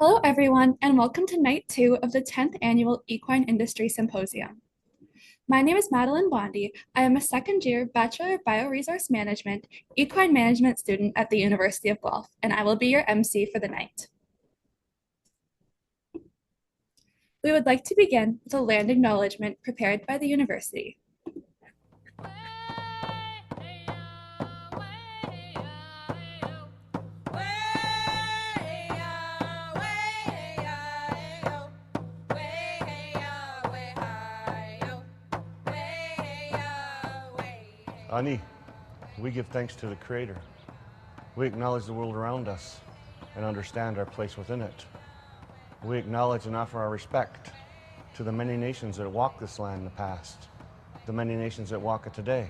Hello, everyone, and welcome to night two of the 10th Annual Equine Industry Symposium. My name is Madeline Bondi. I am a second-year Bachelor of Bioresource Management Equine Management student at the University of Guelph, and I will be your MC for the night. We would like to begin with a land acknowledgement prepared by the university. Ani, we give thanks to the Creator. We acknowledge the world around us and understand our place within it. We acknowledge and offer our respect to the many nations that walked this land in the past, the many nations that walk it today,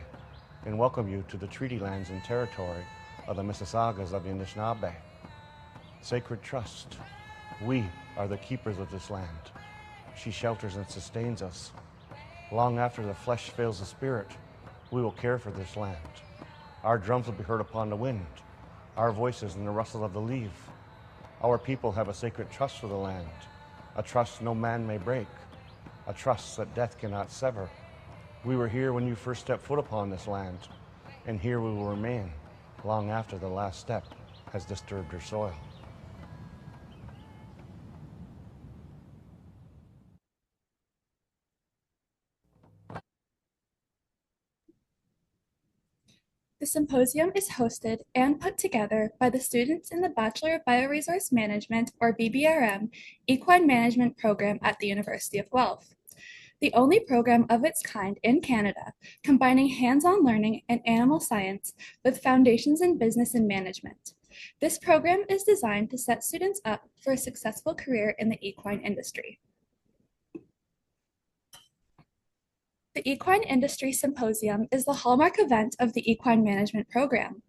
and welcome you to the treaty lands and territory of the Mississaugas of the Anishinaabe. Sacred trust, we are the keepers of this land. She shelters and sustains us. Long after the flesh fails the spirit, we will care for this land. Our drums will be heard upon the wind, our voices in the rustle of the leaf. Our people have a sacred trust for the land, a trust no man may break, a trust that death cannot sever. We were here when you first stepped foot upon this land, and here we will remain long after the last step has disturbed your soil. The symposium is hosted and put together by the students in the Bachelor of Bioresource Management, or BBRM, Equine Management program at the University of Guelph, the only program of its kind in Canada, combining hands-on learning and animal science with foundations in business and management. This program is designed to set students up for a successful career in the equine industry. The Equine Industry Symposium is the hallmark event of the Equine Management program.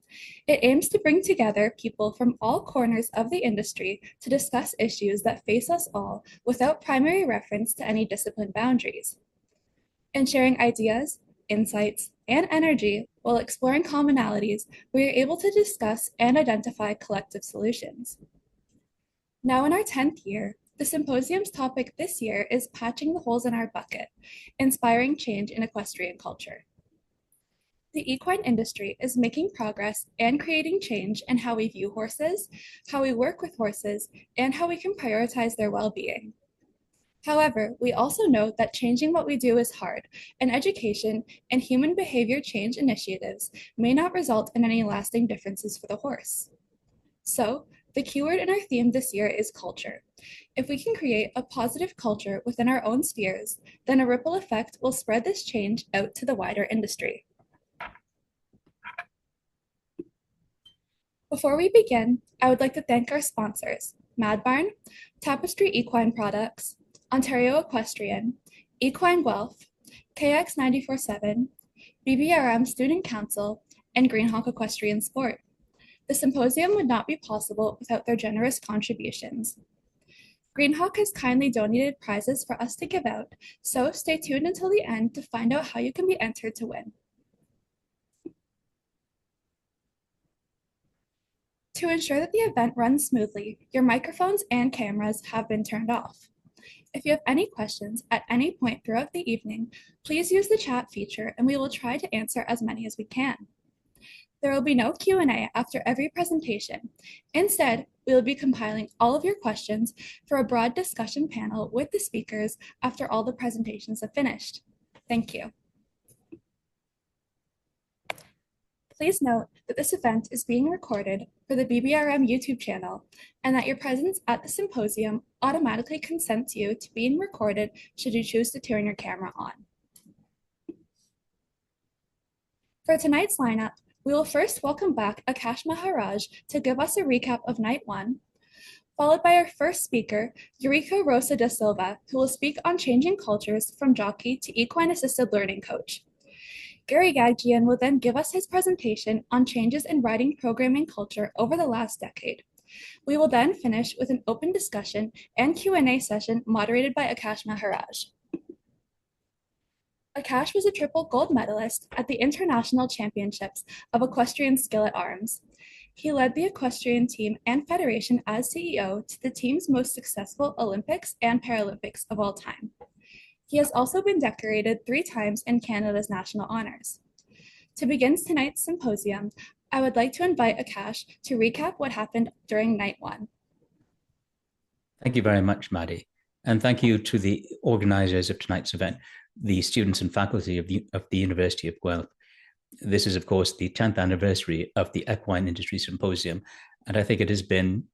It aims to bring together people from all corners of the industry to discuss issues that face us all without primary reference to any discipline boundaries. In sharing ideas, insights, and energy while exploring commonalities, we are able to discuss and identify collective solutions. Now in our 10th year, the symposium's topic this year is Patching the Holes in Our Bucket, Inspiring Change in Equestrian Culture. The equine industry is making progress and creating change in how we view horses, how we work with horses, and how we can prioritize their well-being. However, we also know that changing what we do is hard, and education and human behavior change initiatives may not result in any lasting differences for the horse. So, the keyword in our theme this year is culture. If we can create a positive culture within our own spheres, then a ripple effect will spread this change out to the wider industry. Before we begin, I would like to thank our sponsors, Mad Barn, Tapestry Equine Products, Ontario Equestrian, Equine Guelph, KX 94.7, BBRM Student Council, and Greenhawk Equestrian Sport. The symposium would not be possible without their generous contributions. Greenhawk has kindly donated prizes for us to give out, so stay tuned until the end to find out how you can be entered to win. To ensure that the event runs smoothly, your microphones and cameras have been turned off. If you have any questions at any point throughout the evening, please use the chat feature and we will try to answer as many as we can. There will be no Q&A after every presentation. Instead, we will be compiling all of your questions for a broad discussion panel with the speakers after all the presentations have finished. Thank you. Please note that this event is being recorded for the BBRM YouTube channel and that your presence at the symposium automatically consents you to being recorded should you choose to turn your camera on. For tonight's lineup, we will first welcome back Akaash Maharaj to give us a recap of night one, followed by our first speaker, Eurico Rosa da Silva, who will speak on changing cultures from jockey to equine-assisted learning coach. Gary Yaghdijian will then give us his presentation on changes in riding programming culture over the last decade. We will then finish with an open discussion and Q&A session moderated by Akaash Maharaj. Akaash was a triple gold medalist at the International Championships of Equestrian Skill at Arms. He led the equestrian team and federation as CEO to the team's most successful Olympics and Paralympics of all time. He has also been decorated 3 times in Canada's national honors. To begin tonight's symposium, I would like to invite Akaash to recap what happened during night 1. Thank you very much, Maddie. And thank you to the organizers of tonight's event, the students and faculty of the University of Guelph. This is, of course, the 10th anniversary of the Equine Industry Symposium, and I think it has been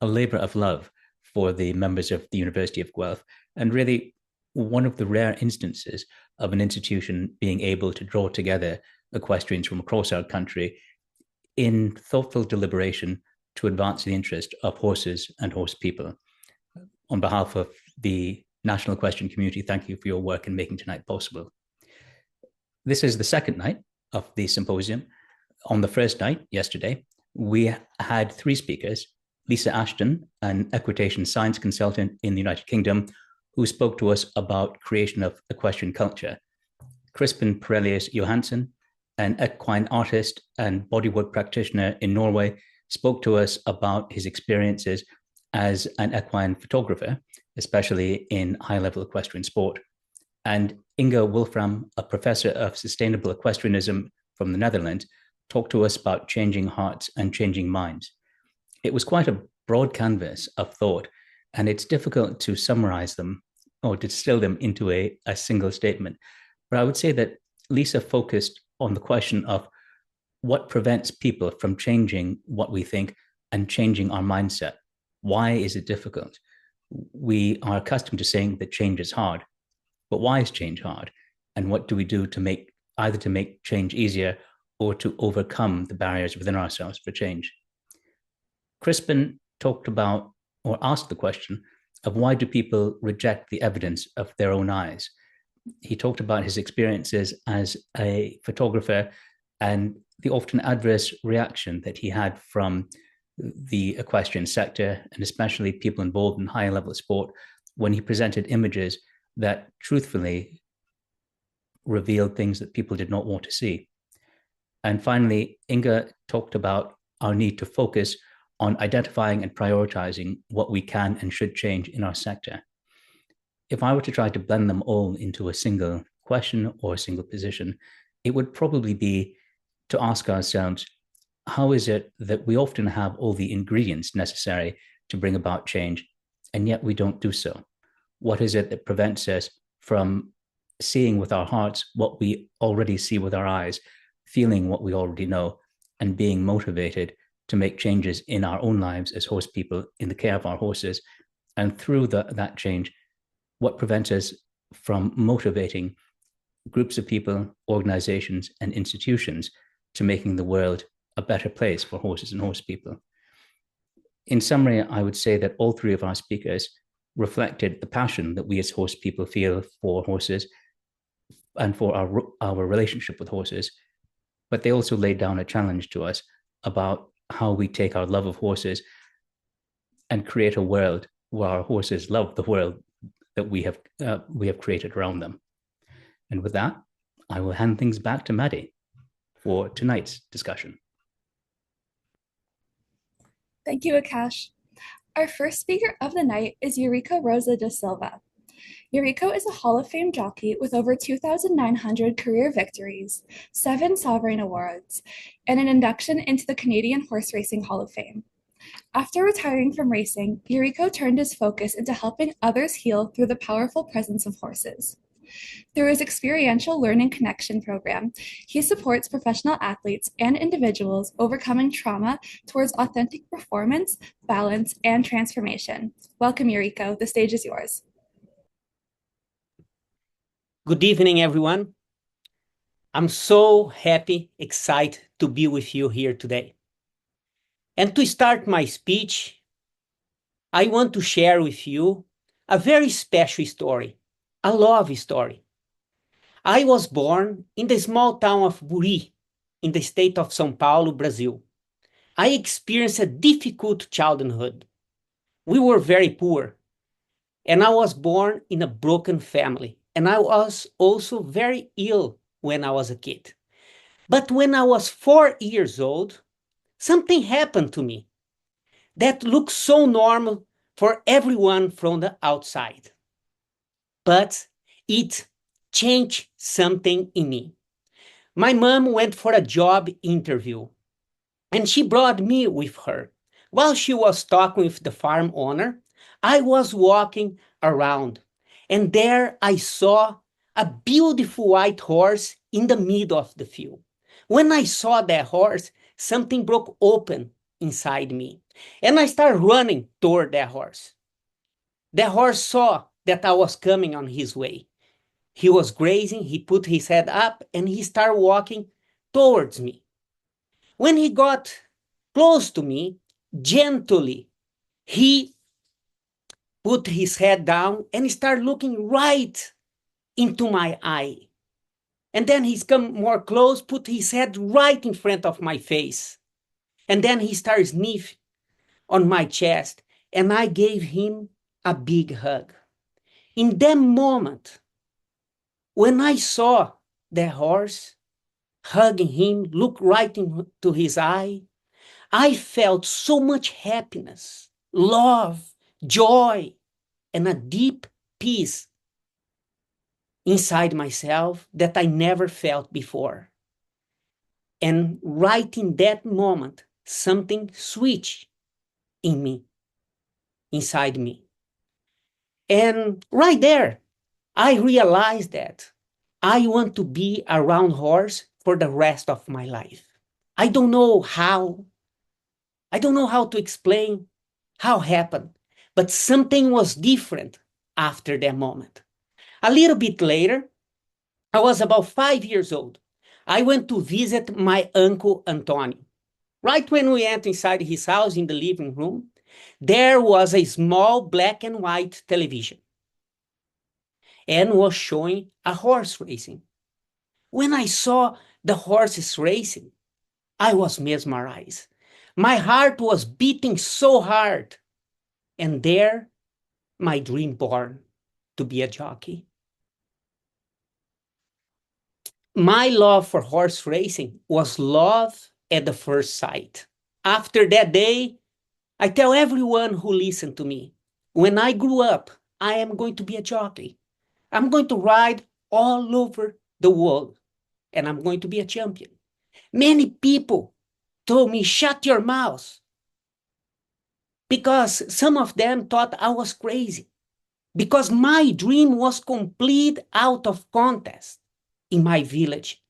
a labor of love for the members of the University of Guelph, and really one of the rare instances of an institution being able to draw together equestrians from across our country in thoughtful deliberation to advance the interest of horses and horse people. On behalf of the national equestrian community, thank you for your work in making tonight possible. This is the second night of the symposium. On the first night, yesterday, we had 3 speakers: Lisa Ashton, an equitation science consultant in the United Kingdom, who spoke to us about creation of equestrian culture; Crispin Perelius Johansson, an equine artist and bodywork practitioner in Norway, spoke to us about his experiences as an equine photographer, especially in high-level equestrian sport. And Inga Wolfram, a professor of sustainable equestrianism from the Netherlands, talked to us about changing hearts and changing minds. It was quite a broad canvas of thought, and it's difficult to summarize them or distill them into a single statement. But I would say that Lisa focused on the question of what prevents people from changing what we think and changing our mindset. Why is it difficult? We are accustomed to saying that change is hard, but why is change hard? And what do we do to make change easier or to overcome the barriers within ourselves for change? Crispin talked about or asked the question of why do people reject the evidence of their own eyes? He talked about his experiences as a photographer and the often adverse reaction that he had from the equestrian sector, and especially people involved in higher level sport, when he presented images that truthfully revealed things that people did not want to see. And finally, Inga talked about our need to focus on identifying and prioritizing what we can and should change in our sector. If I were to try to blend them all into a single question or a single position, it would probably be to ask ourselves, how is it that we often have all the ingredients necessary to bring about change, and yet we don't do so? What is it that prevents us from seeing with our hearts what we already see with our eyes, feeling what we already know, and being motivated to make changes in our own lives as horse people in the care of our horses? And through that change, what prevents us from motivating groups of people, organizations, and institutions to making the world a better place for horses and horse people? In summary, I would say that all 3 of our speakers reflected the passion that we as horse people feel for horses and for our relationship with horses, but they also laid down a challenge to us about how we take our love of horses and create a world where our horses love the world that we have created around them. And with that, I will hand things back to Maddie for tonight's discussion. Thank you, Akaash. Our first speaker of the night is Eurico Rosa da Silva. Eurico is a Hall of Fame jockey with over 2,900 career victories, 7 sovereign awards, and an induction into the Canadian Horse Racing Hall of Fame. After retiring from racing, Eurico turned his focus into helping others heal through the powerful presence of horses. Through his experiential learning connection program, he supports professional athletes and individuals overcoming trauma towards authentic performance, balance, and transformation. Welcome, Eurico. The stage is yours. Good evening, everyone. I'm so happy, excited to be with you here today. And to start my speech, I want to share with you a very special story, a love story. I was born in the small town of Buri, in the state of São Paulo, Brazil. I experienced a difficult childhood. We were very poor, and I was born in a broken family, and I was also very ill when I was a kid. But when I was 4 years old, something happened to me that looks so normal for everyone from the outside. But it changed something in me. My mom went for a job interview, and she brought me with her. While she was talking with the farm owner, I was walking around, and there I saw a beautiful white horse in the middle of the field. When I saw that horse, something broke open inside me, and I started running toward that horse. The horse saw that I was coming on his way. He was grazing, he put his head up, and he started walking towards me. When he got close to me, gently, he put his head down and started looking right into my eye. And then he's come more close, put his head right in front of my face. And then he started sniffing on my chest, and I gave him a big hug. In that moment, when I saw the horse hugging him, look right into his eye, I felt so much happiness, love, joy, and a deep peace inside myself that I never felt before. And right in that moment, something switched in me, inside me. And right there, I realized that I want to be around horse for the rest of my life. I don't know how. I don't know how to explain how it happened, but something was different after that moment. A little bit later, I was about 5 years old. I went to visit my uncle Antonio. Right when we entered inside his house in the living room, there was a small black and white television and was showing a horse racing. When I saw the horses racing, I was mesmerized. My heart was beating so hard. And there, my dream born to be a jockey. My love for horse racing was love at the first sight. After that day, I tell everyone who listened to me, when I grew up, I am going to be a jockey. I'm going to ride all over the world, and I'm going to be a champion. Many people told me, shut your mouth, because some of them thought I was crazy, because my dream was complete out of contest in my village.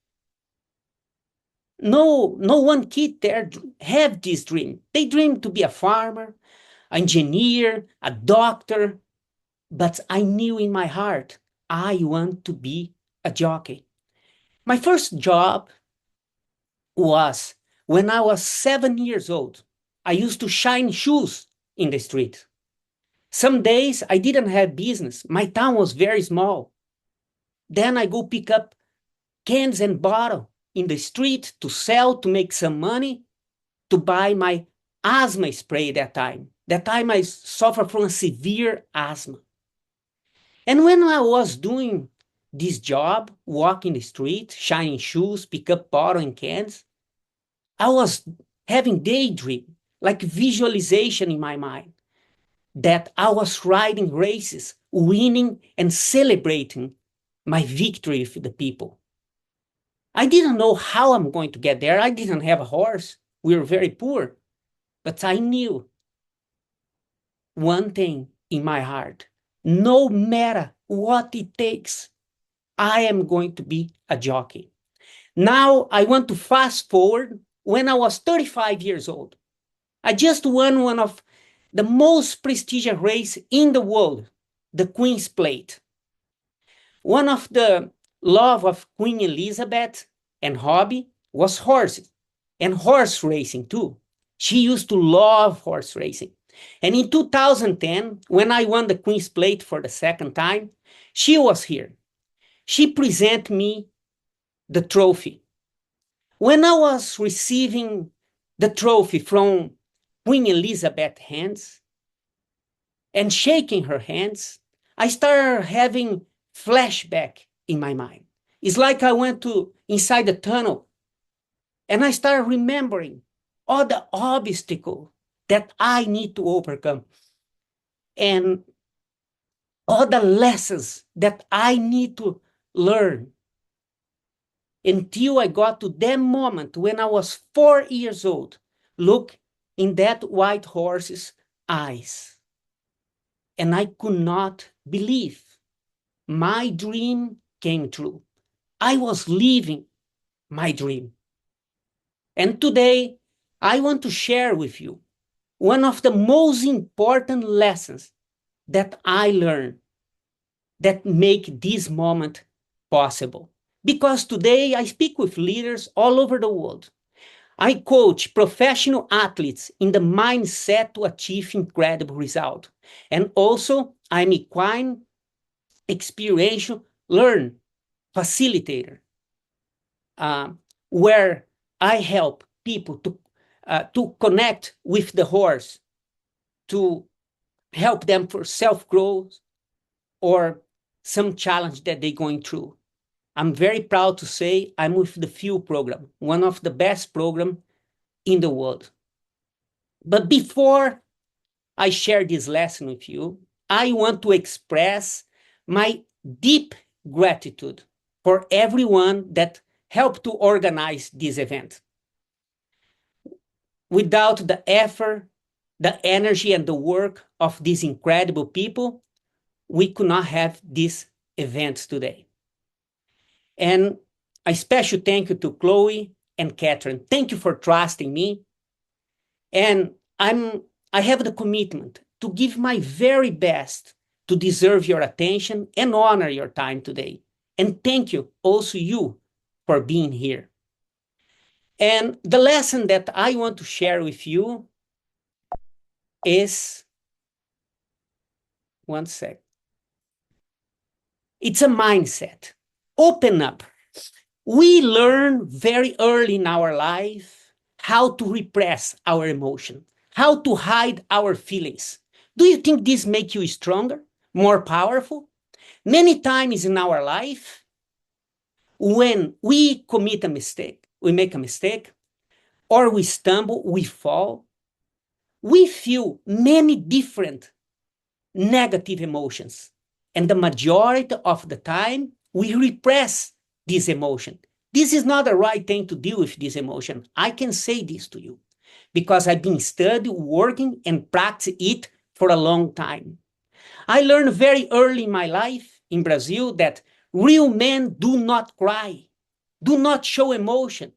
No one kid there have this dream. They dream to be a farmer, an engineer, a doctor, but I knew in my heart, I want to be a jockey. My first job was when I was 7 years old. I used to shine shoes in the street. Some days I didn't have business. My town was very small. Then I go pick up cans and bottle in the street to sell, to make some money, to buy my asthma spray that time. That time I suffered from a severe asthma. And when I was doing this job, walking the street, shining shoes, pick up bottle and cans, I was having daydream, like visualization in my mind, that I was riding races, winning and celebrating my victory with the people. I didn't know how I'm going to get there. I didn't have a horse. We were very poor. But I knew one thing in my heart. No matter what it takes, I am going to be a jockey. Now I want to fast forward when I was 35 years old. I just won one of the most prestigious race in the world, the Queen's Plate. One of the love of Queen Elizabeth and hobby was horses and horse racing too. She used to love horse racing. And in 2010, when I won the Queen's Plate for the second time, she was here. She presented me the trophy. When I was receiving the trophy from Queen Elizabeth's hands and shaking her hands, I started having flashback in my mind. It's like I went to inside the tunnel and I started remembering all the obstacles that I need to overcome, and all the lessons that I need to learn until I got to that moment when I was 4 years old, look in that white horse's eyes. And I could not believe my dream came true. I was living my dream. And today, I want to share with you one of the most important lessons that I learned that make this moment possible. Because today I speak with leaders all over the world. I coach professional athletes in the mindset to achieve incredible results. And also, I'm equine experiential learn facilitator, where I help people to connect with the horse, to help them for self-growth or some challenge that they're going through. I'm very proud to say I'm with the FEW program, one of the best programs in the world. But before I share this lesson with you, I want to express my deep gratitude for everyone that helped to organize this event. Without the effort, the energy, and the work of these incredible people, we could not have this event today. And a special thank you to Chloe and Catherine. Thank you for trusting me. And I have the commitment to give my very best to deserve your attention and honor your time today. And thank you also you for being here. And the lesson that I want to share with you is, one sec. It's a mindset. Open up. We learn very early in our life how to repress our emotion, how to hide our feelings. Do you think this makes you stronger, more powerful? Many times in our life, when we commit a mistake, we make a mistake, or we stumble, we fall, we feel many different negative emotions. And the majority of the time, we repress this emotion. This is not the right thing to deal with this emotion. I can say this to you because I've been studying, working, and practicing it for a long time. I learned very early in my life in Brazil that real men do not cry, do not show emotion,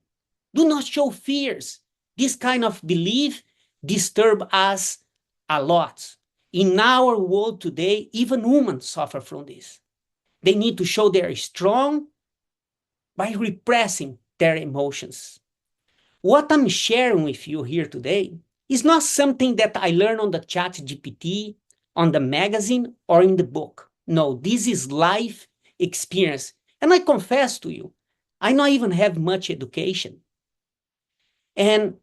do not show fears. This kind of belief disturbs us a lot. In our world today, even women suffer from this. They need to show they are strong by repressing their emotions. What I'm sharing with you here today is not something that I learned on the chat GPT, on the magazine, or in the book. No, this is life experience. And I confess to you, I don't even have much education. And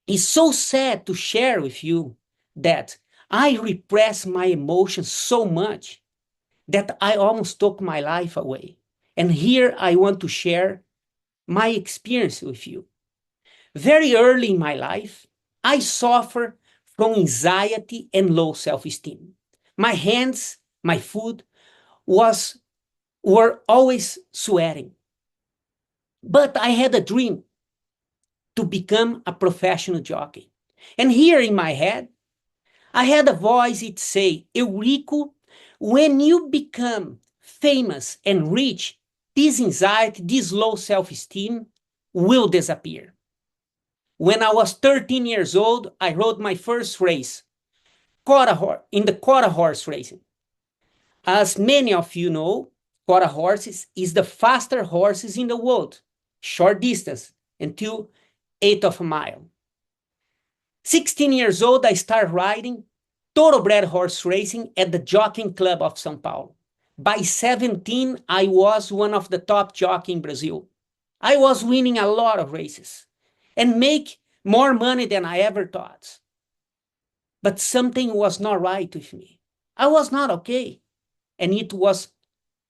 it's so sad to share with you that I repress my emotions so much that I almost took my life away. And here I want to share my experience with you. Very early in my life, I suffered from anxiety and low self-esteem. My hands, my foot were always sweating. But I had a dream to become a professional jockey. And here in my head, I had a voice that say, Eurico, when you become famous and rich, this anxiety, this low self-esteem will disappear. When I was 13 years old, I rode my first race in the quarter horse racing. As many of you know, quarter horses is the faster horses in the world, short distance, until 1/8 of a mile. 16 years old, I started riding thoroughbred horse racing at the Jockey Club of São Paulo. By 17, I was one of the top jockeys in Brazil. I was winning a lot of races and make more money than I ever thought. But something was not right with me. I was not okay. And it was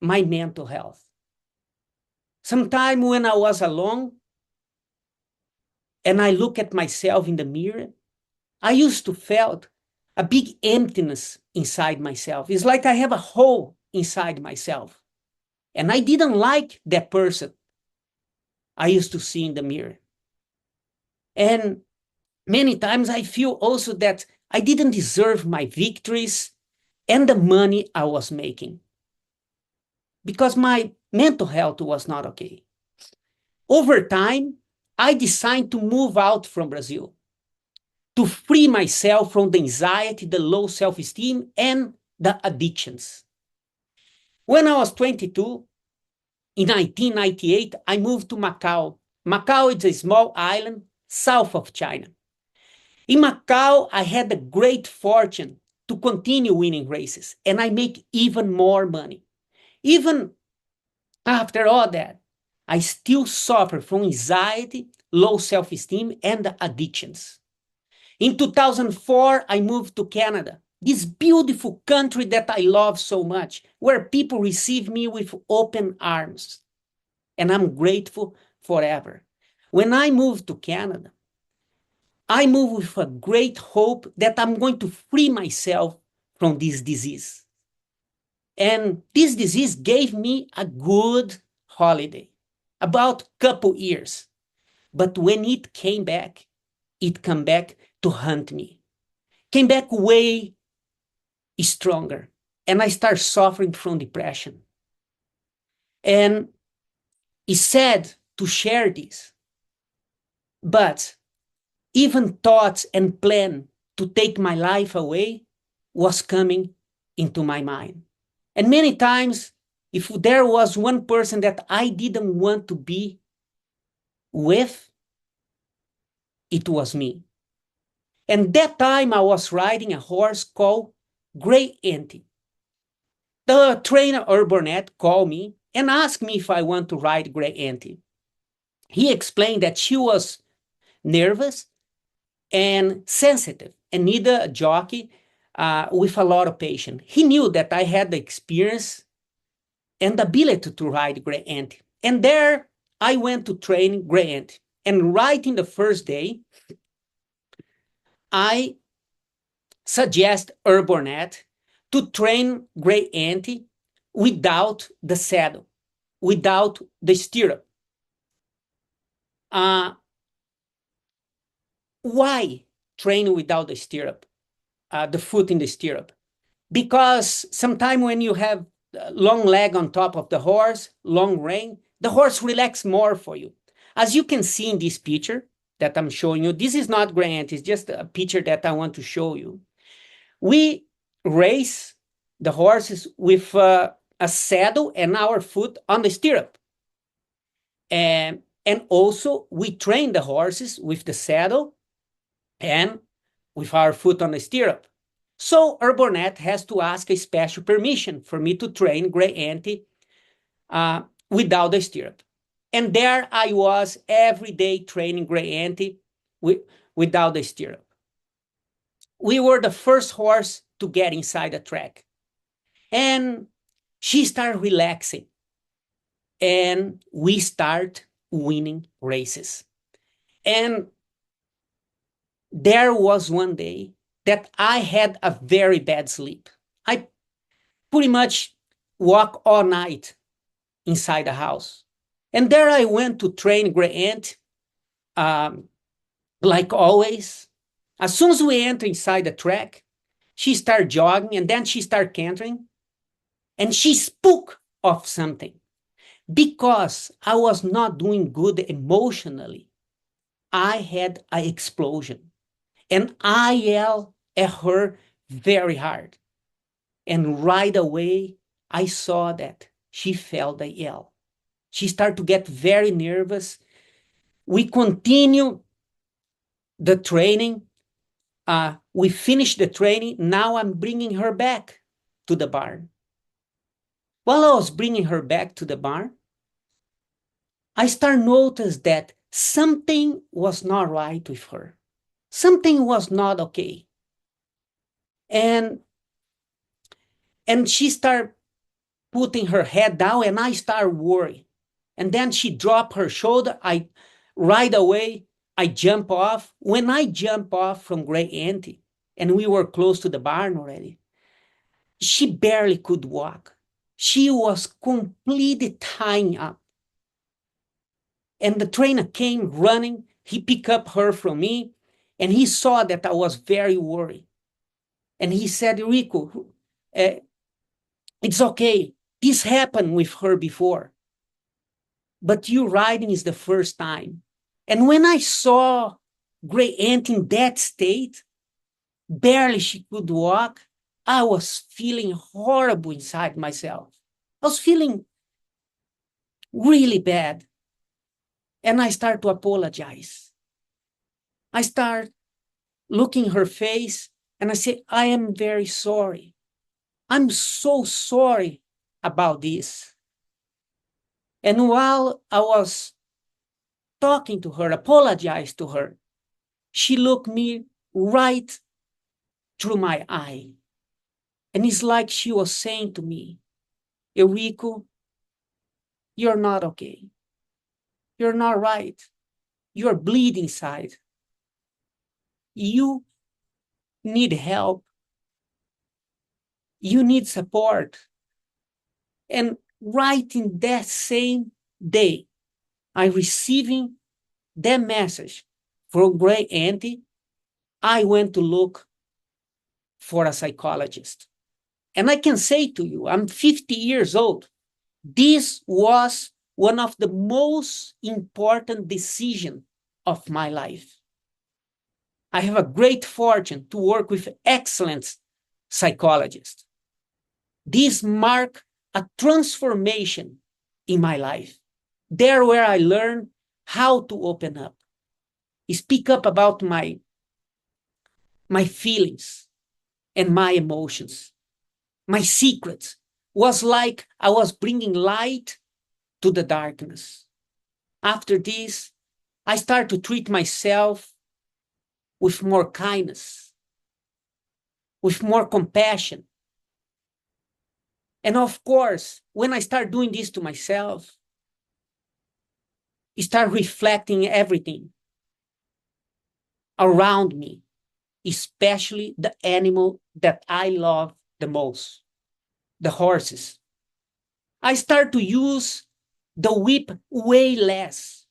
my mental health. Sometime when I was alone and I look at myself in the mirror, I used to felt a big emptiness inside myself. It's like I have a hole inside myself. And I didn't like that person I used to see in the mirror. And many times I feel also that I didn't deserve my victories and the money I was making because my mental health was not okay. Over time, I decided to move out from Brazil to free myself from the anxiety, the low self-esteem, and the addictions. When I was 22, in 1998, I moved to Macau. Macau is a small island south of China. In Macau, I had the great fortune to continue winning races, and I make even more money. Even after all that, I still suffer from anxiety, low self-esteem, and addictions. In 2004, I moved to Canada, this beautiful country that I love so much, where people receive me with open arms. And I'm grateful forever. When I moved to Canada, I moved with a great hope that I'm going to free myself from this disease. And this disease gave me a good holiday, about a couple years. But when it came back to hunt me. Came back way stronger. And I started suffering from depression. And it's sad to share this. But even thoughts and plan to take my life away was coming into my mind. And many times, if there was one person that I didn't want to be with, it was me. And that time I was riding a horse called Gray Auntie. The trainer Urbanet called me and asked me if I want to ride Gray Auntie. He explained that she was nervous and sensitive and needed a jockey with a lot of patience. He knew that I had the experience and the ability to ride Gray Auntie. And there I went to train Gray Auntie. And right in the first day, I suggest Urbanet to train Gray Auntie without the saddle, without the stirrup. Why train without the stirrup, the foot in the stirrup? Because sometimes when you have long leg on top of the horse, long rein, the horse relax more for you. As you can see in this picture that I'm showing you, this is not Gray Auntie, it's just a picture that I want to show you. We race the horses with a saddle and our foot on the stirrup. And also we train the horses with the saddle and with our foot on the stirrup. So Urbanet has to ask a special permission for me to train Gray Auntie without the stirrup. And there I was every day training Gray Auntie without the stirrup. We were the first horse to get inside the track. And she started relaxing. And we start winning races. And there was one day that I had a very bad sleep. I pretty much walk all night inside the house. And there I went to train Gray Auntie, like always. As soon as we enter inside the track, she started jogging and then she started cantering. And she spoke of something. Because I was not doing good emotionally, I had an explosion. And I yelled at her very hard. And right away, I saw that she felt the yell. She started to get very nervous. We continue the training. We finished the training. Now I'm bringing her back to the barn. While I was bringing her back to the barn, I started notice that something was not right with her. Something was not okay. And she started putting her head down and I started worrying. And then she dropped her shoulder. Right away, I jump off. When I jump off from Gray Auntie, and we were close to the barn already, she barely could walk. She was completely tying up. And the trainer came running. He picked up her from me, and he saw that I was very worried. And he said, Eurico, it's okay. This happened with her before. But you riding is the first time. And when I saw Gray Ant in that state, barely she could walk, I was feeling horrible inside myself. I was feeling really bad. And I start to apologize. I start looking her face and I say, I am very sorry. I'm so sorry about this. And while I was talking to her, apologized to her, she looked me right through my eye. And it's like she was saying to me, Eurico, you're not okay. You're not right. You're bleeding inside. You need help. You need support. And right in that same day, I receiving that message from Gray Auntie, I went to look for a psychologist. And I can say to you, I'm 50 years old. This was one of the most important decisions of my life. I have a great fortune to work with excellent psychologists. This marked a transformation in my life. There where I learned how to open up, speak up about my feelings and my emotions. My secrets was like I was bringing light to the darkness. After this, I started to treat myself with more kindness, with more compassion. And of course, when I start doing this to myself, I start reflecting everything around me, especially the animal that I love the most, the horses. I start to use the whip way less.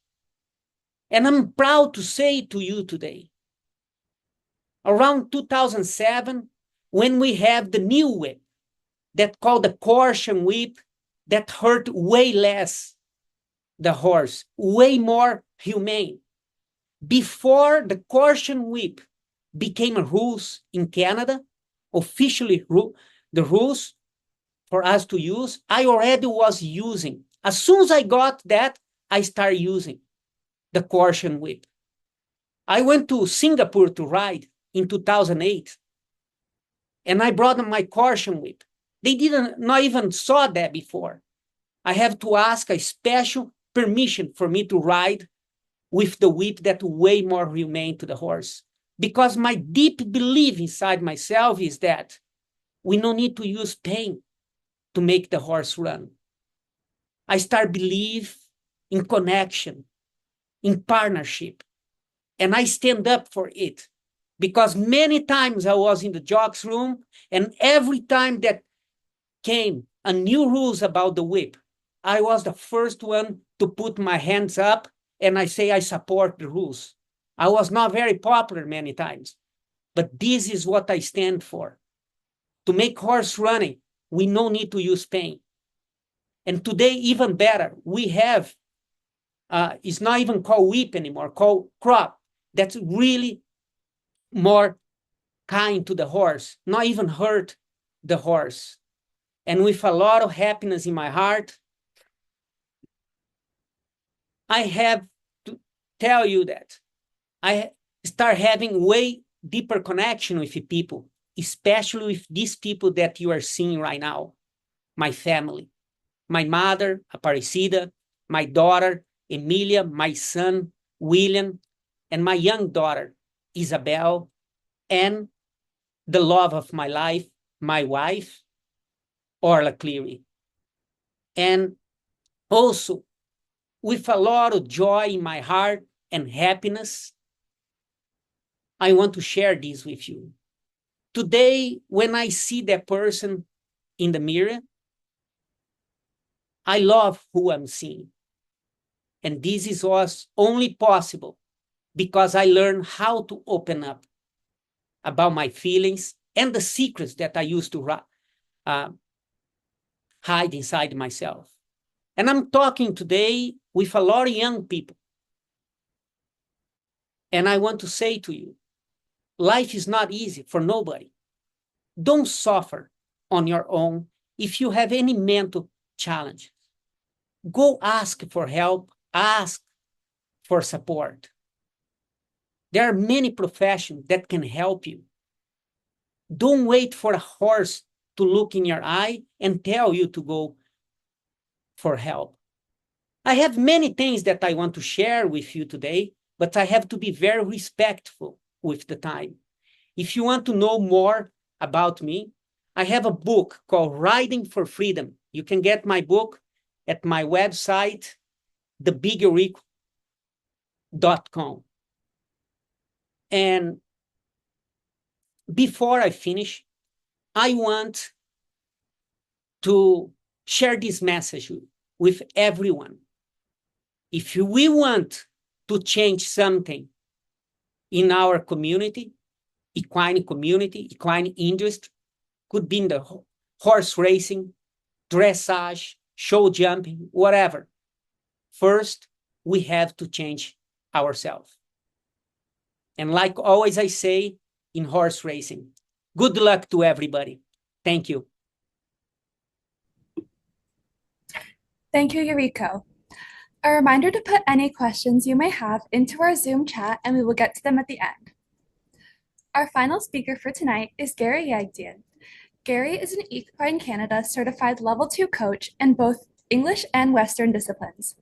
And I'm proud to say to you today, around 2007, when we have the new whip that called the caution whip, that hurt way less the horse, way more humane. Before the caution whip became a rules in Canada, officially the rules for us to use, I already was using. As soon as I got that, I started using the caution whip. I went to Singapore to ride in 2008, and I brought my caution whip. They didn't not even saw that before. I have to ask a special permission for me to ride with the whip that way more humane to the horse. Because my deep belief inside myself is that we don't need to use pain to make the horse run. I start believe in connection, in partnership, and I stand up for it. Because many times I was in the jocks room, and every time that came a new rules about the whip, I was the first one to put my hands up and I say I support the rules. I was not very popular many times, but this is what I stand for. To make horse running, we no need to use pain. And today, even better, we have, it's not even called whip anymore, called crop. That's really more kind to the horse, not even hurt the horse. And with a lot of happiness in my heart, I have to tell you that I start having way deeper connection with people, especially with these people that you are seeing right now. My family, my mother, Aparecida, my daughter, Emilia, my son, William, and my young daughter, Isabel, and the love of my life, my wife, Orla Cleary. And also, with a lot of joy in my heart and happiness, I want to share this with you. Today, when I see that person in the mirror, I love who I'm seeing. And this was only possible because I learned how to open up about my feelings and the secrets that I used to hide inside myself. And I'm talking today with a lot of young people. And I want to say to you, life is not easy for nobody. Don't suffer on your own if you have any mental challenge. Go ask for help, ask for support. There are many professions that can help you. Don't wait for a horse to look in your eye and tell you to go for help. I have many things that I want to share with you today, but I have to be very respectful with the time. If you want to know more about me, I have a book called Riding for Freedom. You can get my book at my website, thebigeurico.com. And before I finish, I want to share this message with everyone. If we want to change something in our community, equine industry, could be in the horse racing, dressage, show jumping, whatever. First, we have to change ourselves. And like always I say in horse racing, good luck to everybody. Thank you. Thank you, Eurico. A reminder to put any questions you may have into our Zoom chat and we will get to them at the end. Our final speaker for tonight is Gary Yaghdijian. Gary is an Equine Canada certified level 2 coach in both English and Western disciplines.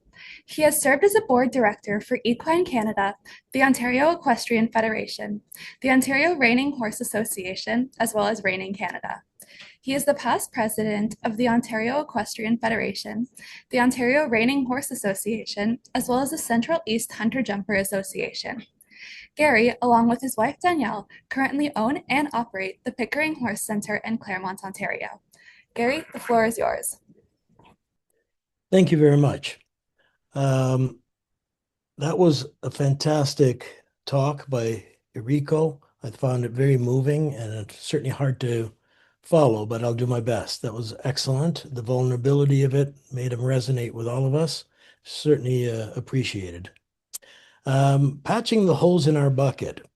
He has served as a board director for Equine Canada, the Ontario Equestrian Federation, the Ontario Reining Horse Association, as well as Reining Canada. He is the past president of the Ontario Equestrian Federation, the Ontario Reining Horse Association, as well as the Central East Hunter Jumper Association. Gary, along with his wife Danielle, currently own and operate the Pickering Horse Centre in Claremont, Ontario. Gary, the floor is yours. Thank you very much. That was a fantastic talk by Eurico. I found it very moving and it's certainly hard to follow, but I'll do my best. That was excellent. The vulnerability of it made him resonate with all of us. Certainly appreciated. Patching the holes in our bucket.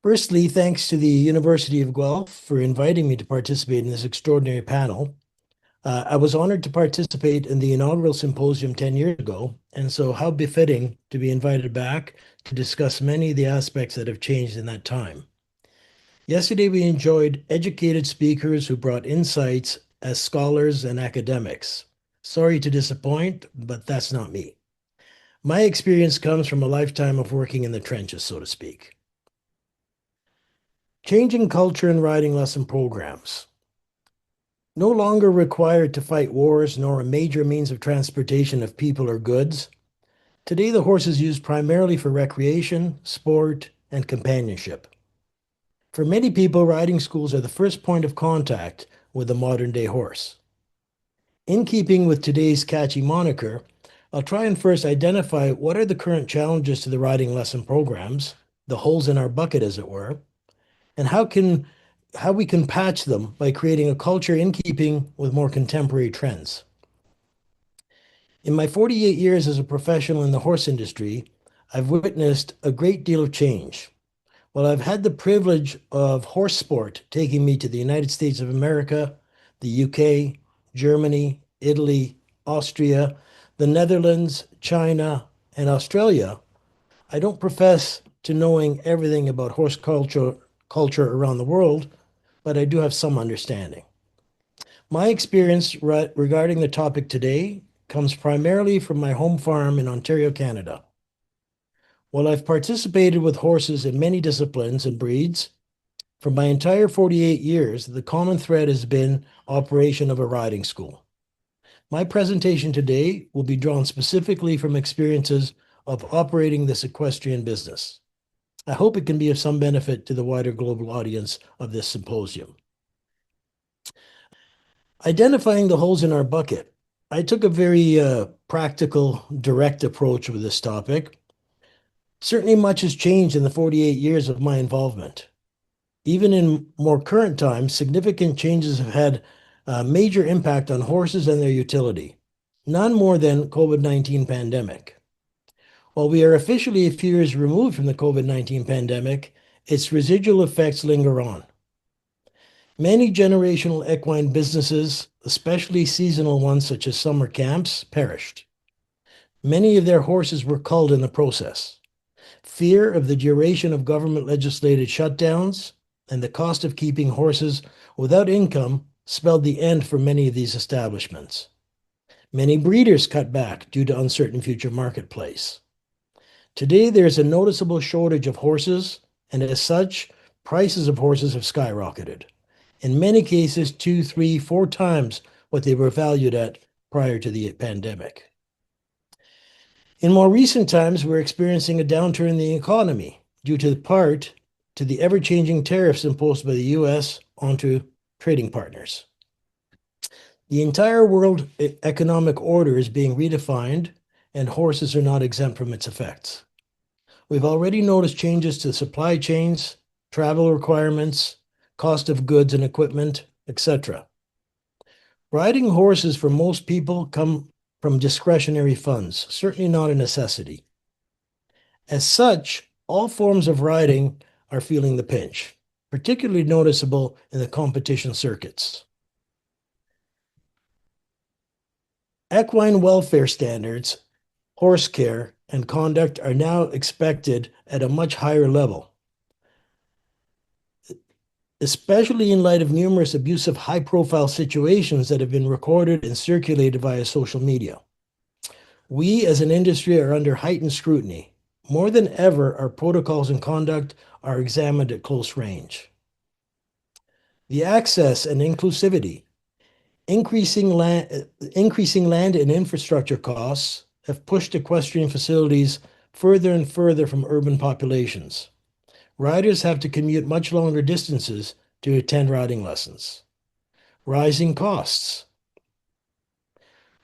Firstly, thanks to the University of Guelph for inviting me to participate in this extraordinary panel. I was honored to participate in the inaugural symposium 10 years ago, and so how befitting to be invited back to discuss many of the aspects that have changed in that time. Yesterday, we enjoyed educated speakers who brought insights as scholars and academics. Sorry to disappoint, but that's not me. My experience comes from a lifetime of working in the trenches, so to speak. Changing culture and riding lesson programs. No longer required to fight wars nor a major means of transportation of people or goods. Today, the horse is used primarily for recreation, sport, and companionship. For many people, riding schools are the first point of contact with the modern-day horse. In keeping with today's catchy moniker, I'll try and first identify what are the current challenges to the riding lesson programs, the holes in our bucket, as it were, and how we can patch them by creating a culture in keeping with more contemporary trends. In my 48 years as a professional in the horse industry, I've witnessed a great deal of change. While I've had the privilege of horse sport taking me to the United States of America, the UK, Germany, Italy, Austria, the Netherlands, China, and Australia, I don't profess to knowing everything about horse culture around the world, but I do have some understanding. My experience regarding the topic today comes primarily from my home farm in Ontario, Canada. While I've participated with horses in many disciplines and breeds, for my entire 48 years, the common thread has been operation of a riding school. My presentation today will be drawn specifically from experiences of operating this equestrian business. I hope it can be of some benefit to the wider global audience of this symposium. Identifying the holes in our bucket. I took a very practical, direct approach with this topic. Certainly much has changed in the 48 years of my involvement. Even in more current times, significant changes have had a major impact on horses and their utility, none more than COVID-19 pandemic. While we are officially a few years removed from the COVID-19 pandemic, its residual effects linger on. Many generational equine businesses, especially seasonal ones such as summer camps, perished. Many of their horses were culled in the process. Fear of the duration of government legislated shutdowns and the cost of keeping horses without income spelled the end for many of these establishments. Many breeders cut back due to uncertain future marketplace. Today, there's a noticeable shortage of horses, and as such, prices of horses have skyrocketed. In many cases, 2, 3, 4 times what they were valued at prior to the pandemic. In more recent times, we're experiencing a downturn in the economy due to part to the ever-changing tariffs imposed by the US onto trading partners. The entire world economic order is being redefined, and horses are not exempt from its effects. We've already noticed changes to supply chains, travel requirements, cost of goods and equipment, etc. Riding horses for most people come from discretionary funds, certainly not a necessity. As such, all forms of riding are feeling the pinch, particularly noticeable in the competition circuits. Equine welfare standards, horse care, and conduct are now expected at a much higher level, especially in light of numerous abusive high-profile situations that have been recorded and circulated via social media. We as an industry are under heightened scrutiny. More than ever, our protocols and conduct are examined at close range. The access and inclusivity. Increasing land and infrastructure costs have pushed equestrian facilities further and further from urban populations. Riders have to commute much longer distances to attend riding lessons. Rising costs.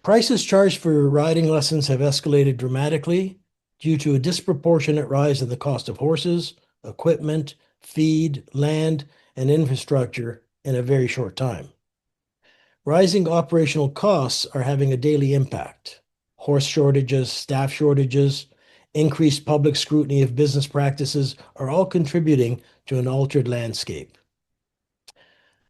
Prices charged for riding lessons have escalated dramatically due to a disproportionate rise in the cost of horses, equipment, feed, land, and infrastructure in a very short time. Rising operational costs are having a daily impact. Horse shortages, staff shortages, increased public scrutiny of business practices are all contributing to an altered landscape.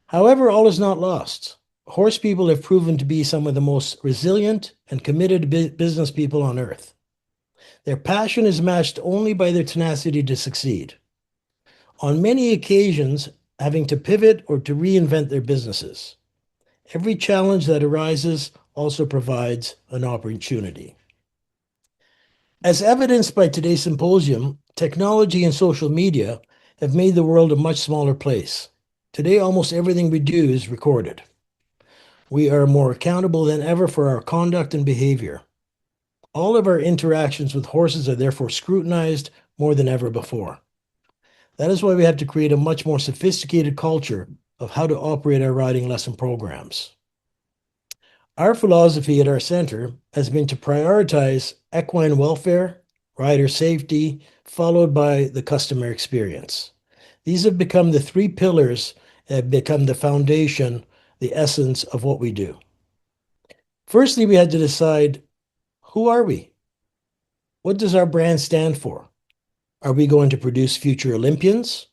However, all is not lost. Horse people have proven to be some of the most resilient and committed business people on earth. Their passion is matched only by their tenacity to succeed. On many occasions, having to pivot or to reinvent their businesses. Every challenge that arises also provides an opportunity. As evidenced by today's symposium, technology and social media have made the world a much smaller place. Today, almost everything we do is recorded. We are more accountable than ever for our conduct and behavior. All of our interactions with horses are therefore scrutinized more than ever before. That is why we have to create a much more sophisticated culture of how to operate our riding lesson programs. Our philosophy at our center has been to prioritize equine welfare, rider safety, followed by the customer experience. These have become the 3 pillars that have become the foundation, the essence of what we do. Firstly, we had to decide, who are we? What does our brand stand for? Are we going to produce future Olympians?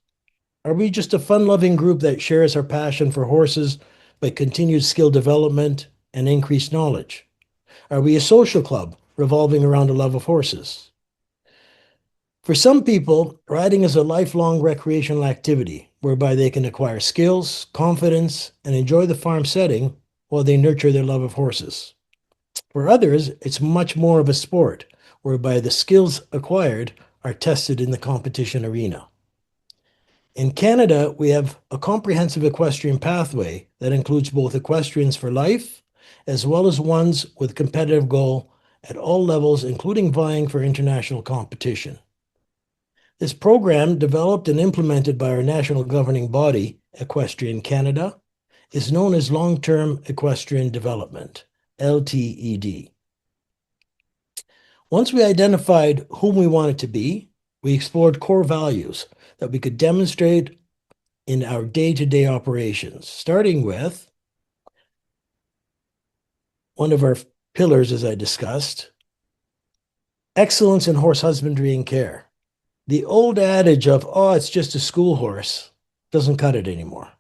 Are we just a fun-loving group that shares our passion for horses by continued skill development and increased knowledge? Are we a social club revolving around a love of horses? For some people, riding is a lifelong recreational activity whereby they can acquire skills, confidence, and enjoy the farm setting while they nurture their love of horses. For others, it's much more of a sport whereby the skills acquired are tested in the competition arena. In Canada, we have a comprehensive equestrian pathway that includes both equestrians for life, as well as ones with competitive goal at all levels, including vying for international competition. This program, developed and implemented by our national governing body, Equestrian Canada, is known as Long-Term Equestrian Development, LTED. Once we identified whom we wanted to be, we explored core values that we could demonstrate in our day-to-day operations, starting with one of our pillars, as I discussed, excellence in horse husbandry and care. The old adage of, oh, it's just a school horse, doesn't cut it anymore.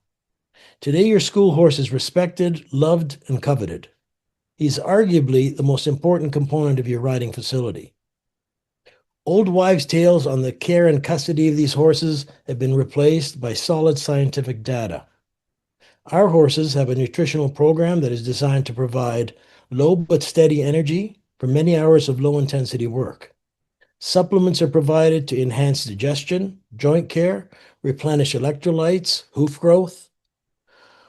Today, your school horse is respected, loved, and coveted. He's arguably the most important component of your riding facility. Old wives' tales on the care and custody of these horses have been replaced by solid scientific data. Our horses have a nutritional program that is designed to provide low but steady energy for many hours of low-intensity work. Supplements are provided to enhance digestion, joint care, replenish electrolytes, hoof growth.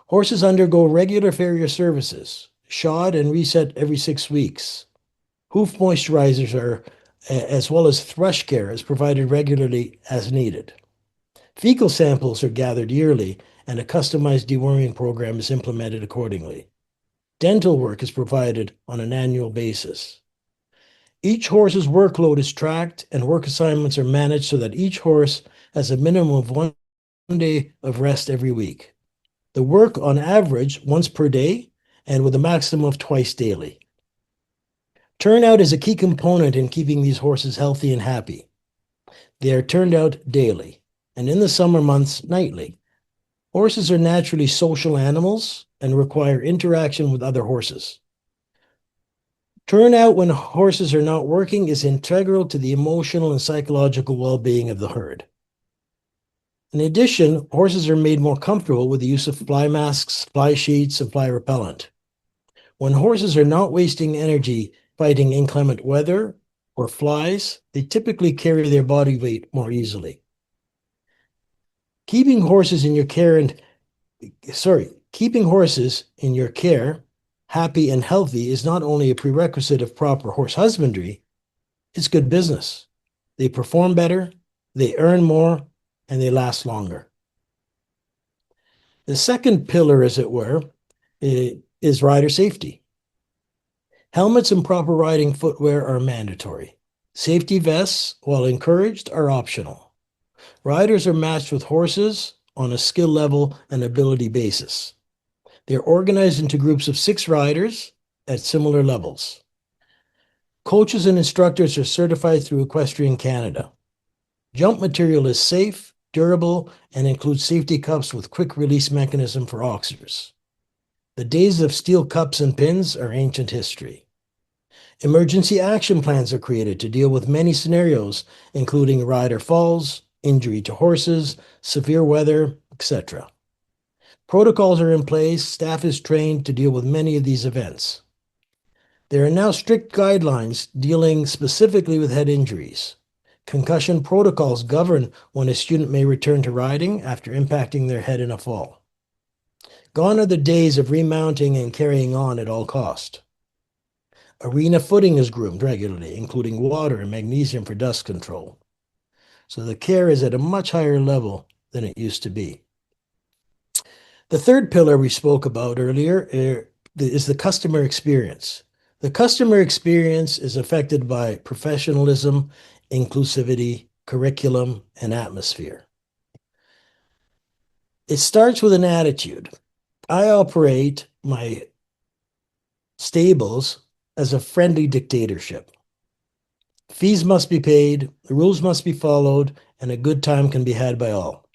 Horses undergo regular farrier services, shod and reset every 6 weeks. Hoof moisturizers are, as well as thrush care, is provided regularly as needed. Fecal samples are gathered yearly, and a customized deworming program is implemented accordingly. Dental work is provided on an annual basis. Each horse's workload is tracked and work assignments are managed so that each horse has a minimum of 1 day of rest every week. The work on average once per day and with a maximum of twice daily. Turnout is a key component in keeping these horses healthy and happy. They are turned out daily, and in the summer months, nightly. Horses are naturally social animals and require interaction with other horses. Turnout when horses are not working is integral to the emotional and psychological well-being of the herd. In addition, horses are made more comfortable with the use of fly masks, fly sheets, and fly repellent. When horses are not wasting energy fighting inclement weather or flies, they typically carry their body weight more easily. Keeping horses in your care, happy and healthy, is not only a prerequisite of proper horse husbandry, it's good business. They perform better, they earn more, and they last longer. The second pillar, as it were, is rider safety. Helmets and proper riding footwear are mandatory. Safety vests, while encouraged, are optional. Riders are matched with horses on a skill level and ability basis. They're organized into groups of 6 riders at similar levels. Coaches and instructors are certified through Equestrian Canada. Jump material is safe, durable, and includes safety cups with quick release mechanism for oxers. The days of steel cups and pins are ancient history. Emergency action plans are created to deal with many scenarios, including rider falls, injury to horses, severe weather, etc. Protocols are in place, staff is trained to deal with many of these events. There are now strict guidelines dealing specifically with head injuries. Concussion protocols govern when a student may return to riding after impacting their head in a fall. Gone are the days of remounting and carrying on at all cost. Arena footing is groomed regularly, including water and magnesium for dust control. So the care is at a much higher level than it used to be. The third pillar we spoke about earlier is the customer experience. The customer experience is affected by professionalism, inclusivity, curriculum, and atmosphere. It starts with an attitude. I operate my stables as a friendly dictatorship. Fees must be paid, the rules must be followed, and a good time can be had by all.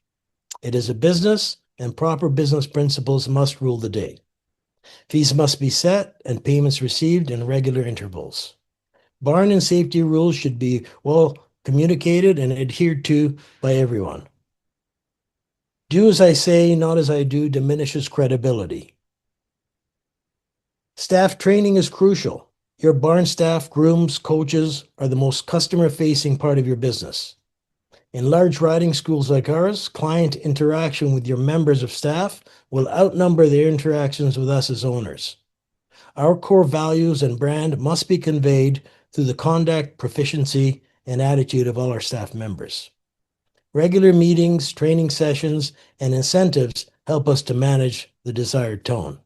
It is a business, and proper business principles must rule the day. Fees must be set and payments received in regular intervals. Barn and safety rules should be well communicated and adhered to by everyone. Do as I say, not as I do, diminishes credibility. Staff training is crucial. Your barn staff, grooms, coaches are the most customer-facing part of your business. In large riding schools like ours, client interaction with your members of staff will outnumber their interactions with us as owners. Our core values and brand must be conveyed through the conduct, proficiency, and attitude of all our staff members. Regular meetings, training sessions, and incentives help us to manage the desired tone.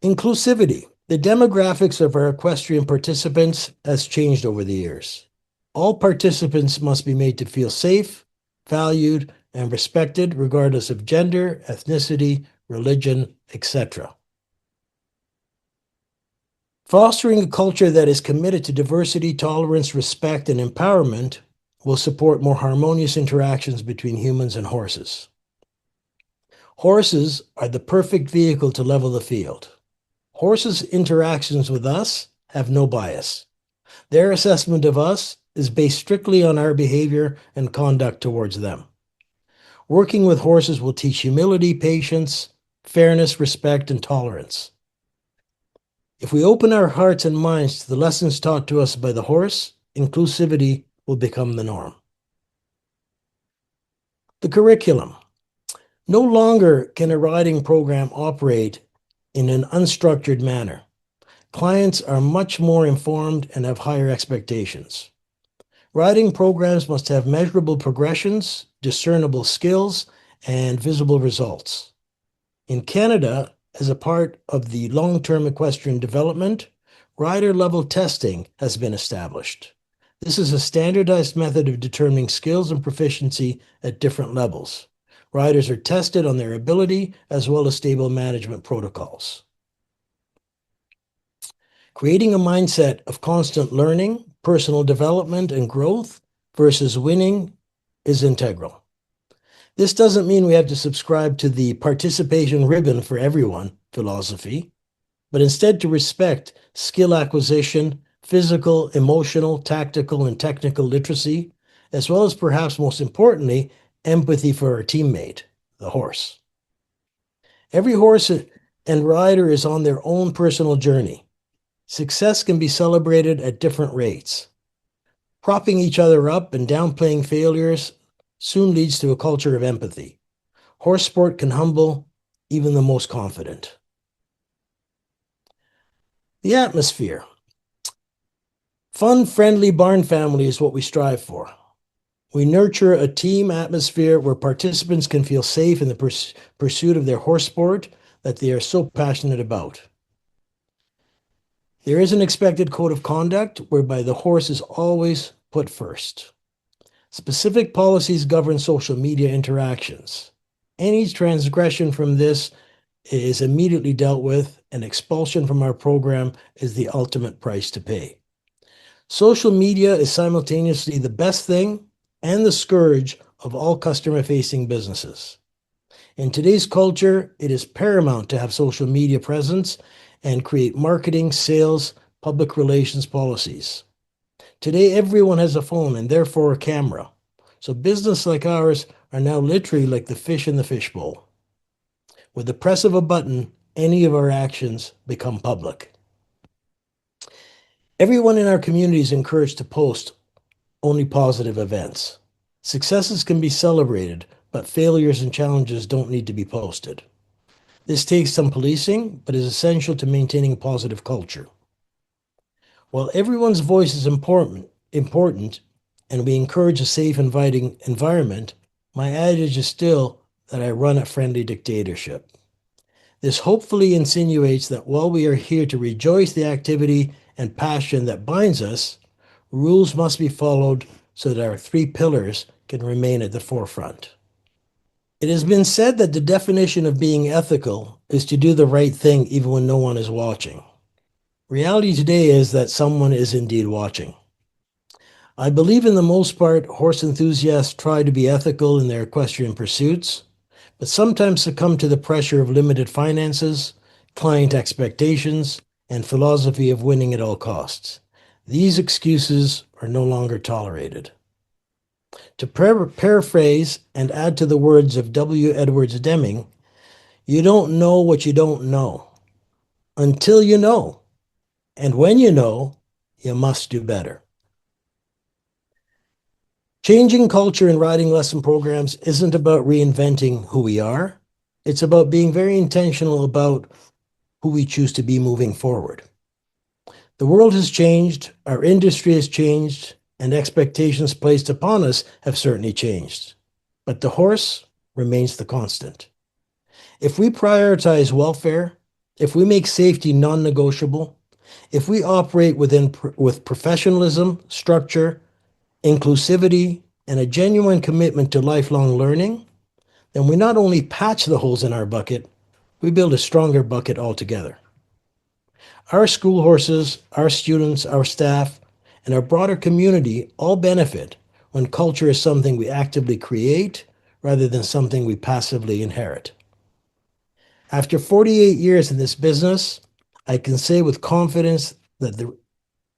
Inclusivity. The demographics of our equestrian participants has changed over the years. All participants must be made to feel safe, valued, and respected regardless of gender, ethnicity, religion, etc. Fostering a culture that is committed to diversity, tolerance, respect, and empowerment will support more harmonious interactions between humans and horses. Horses are the perfect vehicle to level the field. Horses' interactions with us have no bias. Their assessment of us is based strictly on our behavior and conduct towards them. Working with horses will teach humility, patience, fairness, respect, and tolerance. If we open our hearts and minds to the lessons taught to us by the horse, inclusivity will become the norm. The curriculum. No longer can a riding program operate in an unstructured manner. Clients are much more informed and have higher expectations. Riding programs must have measurable progressions, discernible skills, and visible results. In Canada, as a part of the long-term equestrian development, rider-level testing has been established. This is a standardized method of determining skills and proficiency at different levels. Riders are tested on their ability as well as stable management protocols. Creating a mindset of constant learning, personal development, and growth versus winning is integral. This doesn't mean we have to subscribe to the participation ribbon for everyone philosophy, but instead to respect skill acquisition, physical, emotional, tactical, and technical literacy, as well as perhaps most importantly, empathy for our teammate, the horse. Every horse and rider is on their own personal journey. Success can be celebrated at different rates. Propping each other up and downplaying failures soon leads to a culture of empathy. Horse sport can humble even the most confident. The atmosphere. Fun, friendly barn family is what we strive for. We nurture a team atmosphere where participants can feel safe in the pursuit of their horse sport that they are so passionate about. There is an expected code of conduct whereby the horse is always put first. Specific policies govern social media interactions. Any transgression from this is immediately dealt with, and expulsion from our program is the ultimate price to pay. Social media is simultaneously the best thing and the scourge of all customer-facing businesses. In today's culture, it is paramount to have social media presence and create marketing, sales, public relations policies. Today, everyone has a phone and therefore a camera. So business like ours are now literally like the fish in the fishbowl. With the press of a button, any of our actions become public. Everyone in our community is encouraged to post only positive events. Successes can be celebrated, but failures and challenges don't need to be posted. This takes some policing, but is essential to maintaining a positive culture. While everyone's voice is important, and we encourage a safe, inviting environment, my adage is still that I run a friendly dictatorship. This hopefully insinuates that while we are here to rejoice the activity and passion that binds us, rules must be followed so that our three pillars can remain at the forefront. It has been said that the definition of being ethical is to do the right thing even when no one is watching. Reality today is that someone is indeed watching. I believe in the most part, horse enthusiasts try to be ethical in their equestrian pursuits, but sometimes succumb to the pressure of limited finances, client expectations, and philosophy of winning at all costs. These excuses are no longer tolerated. To paraphrase and add to the words of W. Edwards Deming, you don't know what you don't know until you know. And when you know, you must do better. Changing culture in riding lesson programs isn't about reinventing who we are. It's about being very intentional about who we choose to be moving forward. The world has changed, our industry has changed, and expectations placed upon us have certainly changed. But the horse remains the constant. If we prioritize welfare, if we make safety non-negotiable, if we operate with professionalism, structure, inclusivity, and a genuine commitment to lifelong learning, then we not only patch the holes in our bucket, we build a stronger bucket altogether. Our school horses, our students, our staff, and our broader community all benefit when culture is something we actively create rather than something we passively inherit. After 48 years in this business, I can say with confidence that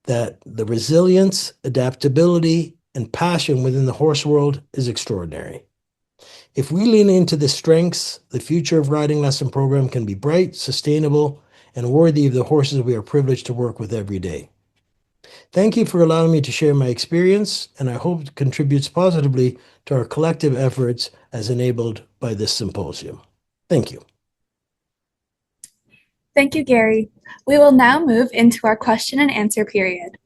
the resilience, adaptability, and passion within the horse world is extraordinary. If we lean into the strengths, the future of Riding Lesson Program can be bright, sustainable, and worthy of the horses we are privileged to work with every day. Thank you for allowing me to share my experience, and I hope it contributes positively to our collective efforts as enabled by this symposium. Thank you. Thank you, Gary. We will now move into our question and answer period.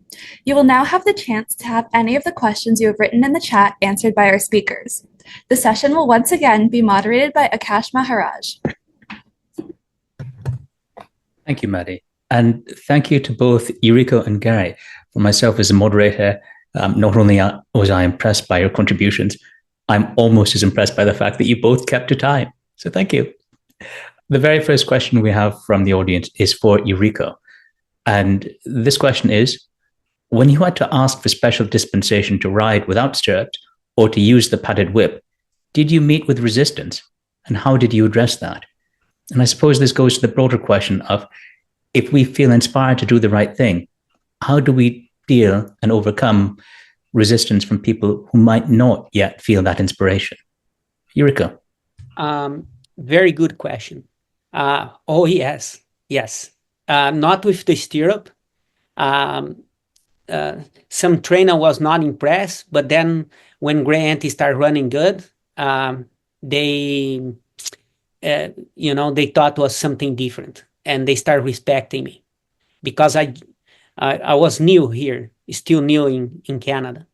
You will now have the chance to have any of the questions you have written in the chat answered by our speakers. The session will once again be moderated by Akaash Maharaj. Thank you, Maddie. And thank you to both Eurico and Gary. For myself as a moderator, not only was I impressed by your contributions, I'm almost as impressed by the fact that you both kept to time. So thank you. The very first question we have from the audience is for Eurico. And this question is, when you had to ask for special dispensation to ride without stirrups or to use the padded whip, did you meet with resistance? And how did you address that? And I suppose this goes to the broader question of, if we feel inspired to do the right thing, how do we deal and overcome resistance from people who might not yet feel that inspiration? Eurico. Very good question. Oh, yes. Not with the stirrup. Some trainer was not impressed, but then when Gray Ante started running good, they thought it was something different, and they started respecting me because I was new here, still new in Canada.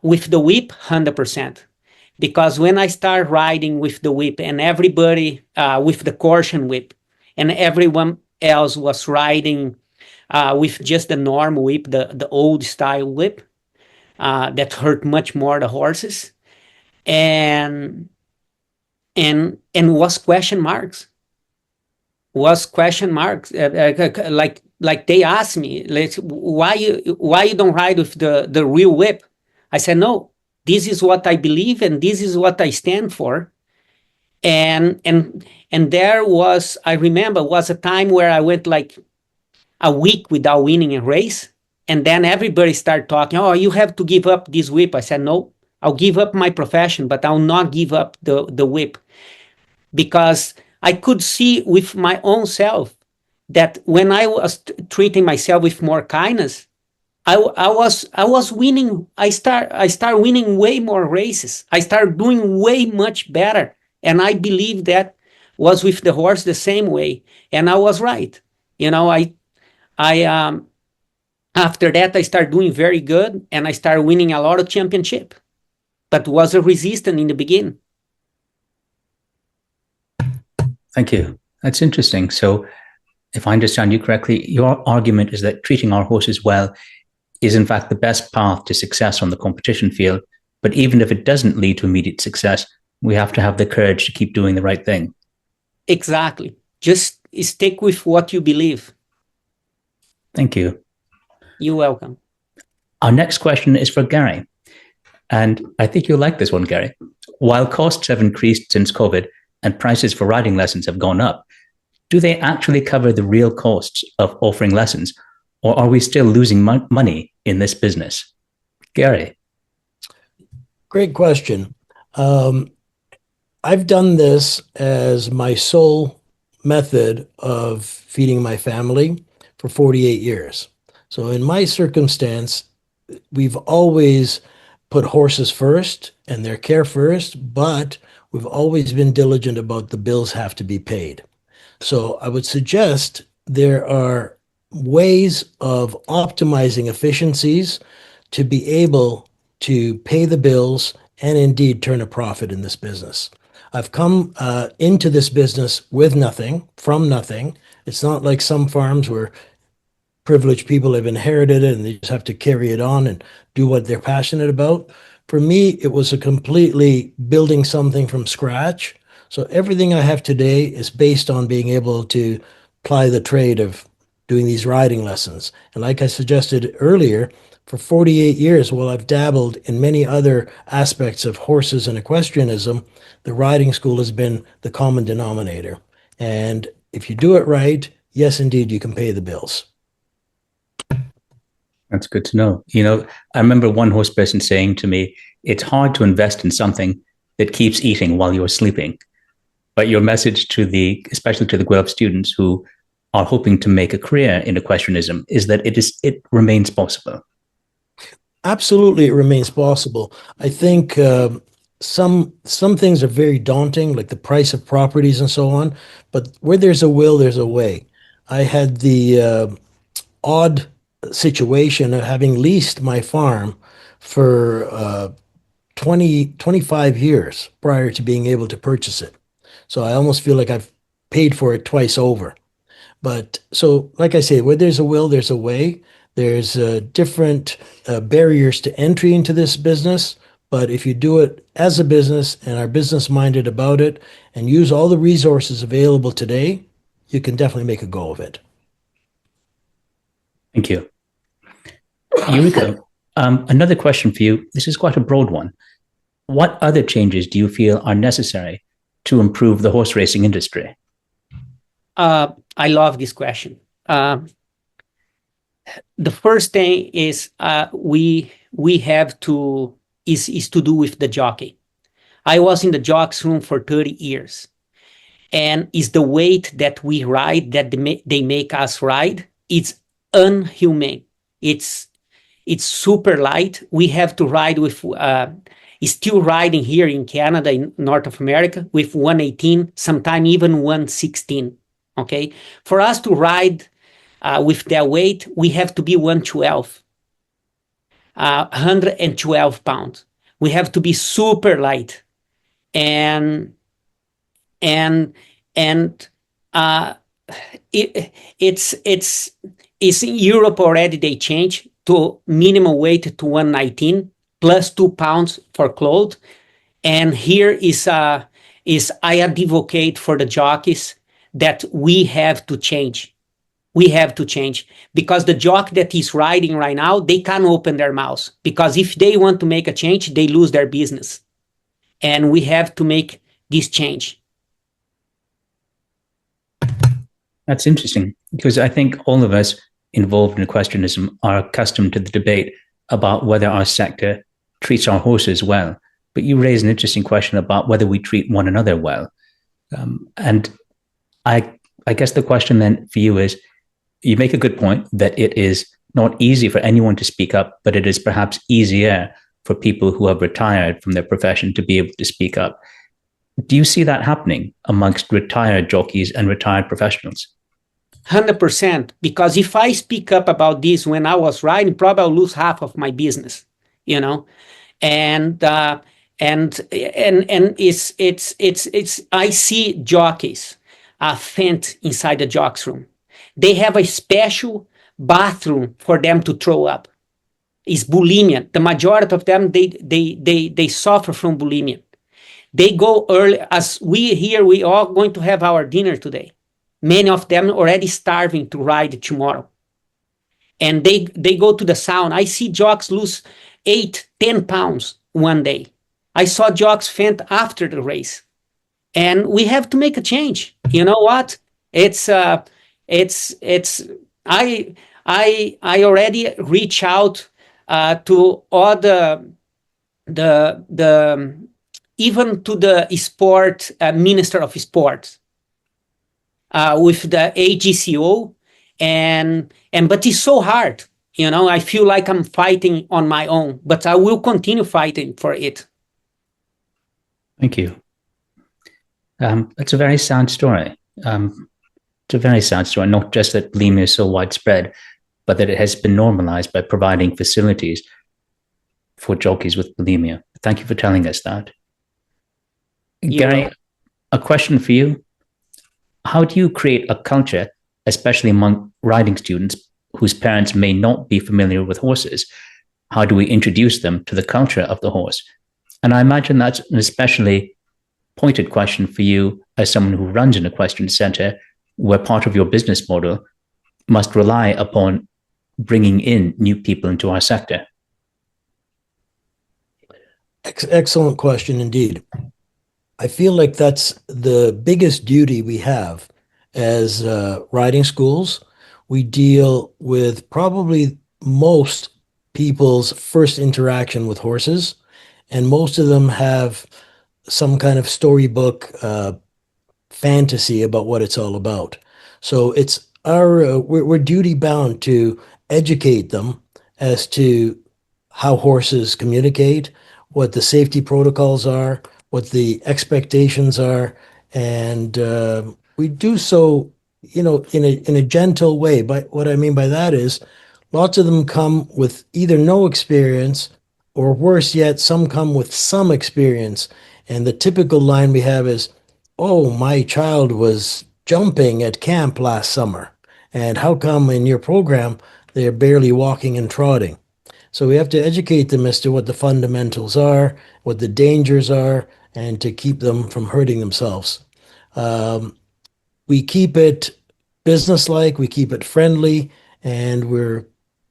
With the whip, 100%. Because when I started riding with the whip and everybody with the caution whip and everyone else was riding with just the normal whip, the old style whip, that hurt much more the horses, and was question marks. Like they asked me, like, why you don't ride with the real whip? I said, no, this is what I believe and this is what I stand for. And there was, I remember, was a time where I went like a week without winning a race. And then everybody started talking, oh, you have to give up this whip. I said, no, I'll give up my profession, but I'll not give up the whip. Because I could see with my own self that when I was treating myself with more kindness, I was winning. I start winning way more races. I started doing way much better. And I believe that was with the horse the same way. And I was right. After that, I started doing very good and I started winning a lot of championship, but was a resistance in the beginning. Thank you. That's interesting. So if I understand you correctly, your argument is that treating our horses well is in fact the best path to success on the competition field. But even if it doesn't lead to immediate success, we have to have the courage to keep doing the right thing. Exactly. Just stick with what you believe. Thank you. You're welcome. Our next question is for Gary. And I think you'll like this one, Gary. While costs have increased since COVID and prices for riding lessons have gone up, do they actually cover the real costs of offering lessons, or are we still losing money in this business? Gary. Great question. I've done this as my sole method of feeding my family for 48 years. So in my circumstance, we've always put horses first and their care first, but we've always been diligent about the bills have to be paid. So I would suggest there are ways of optimizing efficiencies to be able to pay the bills and indeed turn a profit in this business. I've come into this business with nothing, from nothing. It's not like some farms where privileged people have inherited it and they just have to carry it on and do what they're passionate about. For me, it was a completely building something from scratch. So everything I have today is based on being able to ply the trade of doing these riding lessons. And like I suggested earlier, for 48 years, while I've dabbled in many other aspects of horses and equestrianism, the riding school has been the common denominator. And if you do it right, yes, indeed, you can pay the bills. That's good to know. You know, I remember one horse person saying to me, it's hard to invest in something that keeps eating while you're sleeping. But your message to especially to the Guelph students who are hoping to make a career in equestrianism is that it remains possible. Absolutely, it remains possible. I think some things are very daunting, like the price of properties and so on. But where there's a will, there's a way. I had the odd situation of having leased my farm for 25 years prior to being able to purchase it. So I almost feel like I've paid for it twice over. But so, like I say, where there's a will, there's a way. There's different barriers to entry into this business. But if you do it as a business and are business minded about it and use all the resources available today, you can definitely make a go of it. Thank you. Eurico, another question for you. This is quite a broad one. What other changes do you feel are necessary to improve the horse racing industry? I love this question. The first thing is we have to is to do with the jockey. I was in the jock's room for 30 years, and is the weight that we ride, that they make us ride, it's unhumane. It's super light. We have to ride with still riding here in Canada, in North of America, with 118, sometimes even 116. Okay, for us to ride with that weight, we have to be 112, 112 pounds. We have to be super light, and it's in Europe already. They changed to minimum weight to 119 plus 2 pounds for clothes, and here is I advocate for the jockeys that we have to change. We have to change, because the jockey that is riding right now, they can't open their mouths, because if they want to make a change, they lose their business. And we have to make this change. That's interesting, because I think all of us involved in equestrianism are accustomed to the debate about whether our sector treats our horses well. But you raise an interesting question about whether we treat one another well. And I guess the question then for you is, you make a good point that it is not easy for anyone to speak up, but it is perhaps easier for people who have retired from their profession to be able to speak up. Do you see that happening amongst retired jockeys and retired professionals? 100%, because if I speak up about this when I was riding, probably I'll lose half of my business, you know, and it's I see jockeys faint inside the jock's room. They have a special bathroom for them to throw up. It's bulimia. The majority of them, they suffer from bulimia. They go early, as we are going to have our dinner today. Many of them already starving to ride tomorrow. And they go to the sauna. I see jocks lose 8-10 pounds one day. I saw jocks faint after the race. And we have to make a change. You know what? I already reach out to all the even to the sport minister of sports with the AGCO, but it's so hard. You know, I feel like I'm fighting on my own, but I will continue fighting for it. Thank you. It's a very sad story. It's a very sad story, not just that bulimia is so widespread, but that it has been normalized by providing facilities for jockeys with bulimia. Thank you for telling us that. Gary, a question for you. How do you create a culture, especially among riding students whose parents may not be familiar with horses? How do we introduce them to the culture of the horse? And I imagine that's an especially pointed question for you as someone who runs an equestrian center, where part of your business model must rely upon bringing in new people into our sector. Excellent question indeed. I feel like that's the biggest duty we have as riding schools. We deal with probably most people's first interaction with horses, and most of them have some kind of storybook fantasy about what it's all about. So it's we're duty bound to educate them as to how horses communicate, what the safety protocols are, what the expectations are, and we do so, in a gentle way. But what I mean by that is, lots of them come with either no experience, or worse yet, some come with some experience. And the typical line we have is, "Oh, my child was jumping at camp last summer, and how come in your program they're barely walking and trotting?" So we have to educate them as to what the fundamentals are, what the dangers are, and to keep them from hurting themselves. We keep it businesslike, we keep it friendly, and we're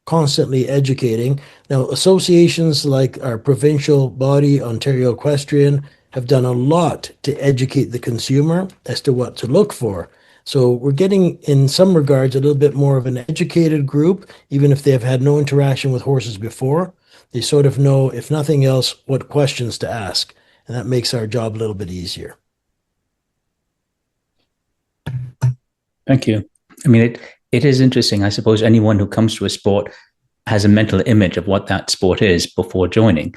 constantly educating. Now, associations like our provincial body, Ontario Equestrian, have done a lot to educate the consumer as to what to look for. So we're getting, in some regards, a little bit more of an educated group, even if they have had no interaction with horses before. They sort of know, if nothing else, what questions to ask. And that makes our job a little bit easier. Thank you. I mean, it is interesting. I suppose anyone who comes to a sport has a mental image of what that sport is before joining.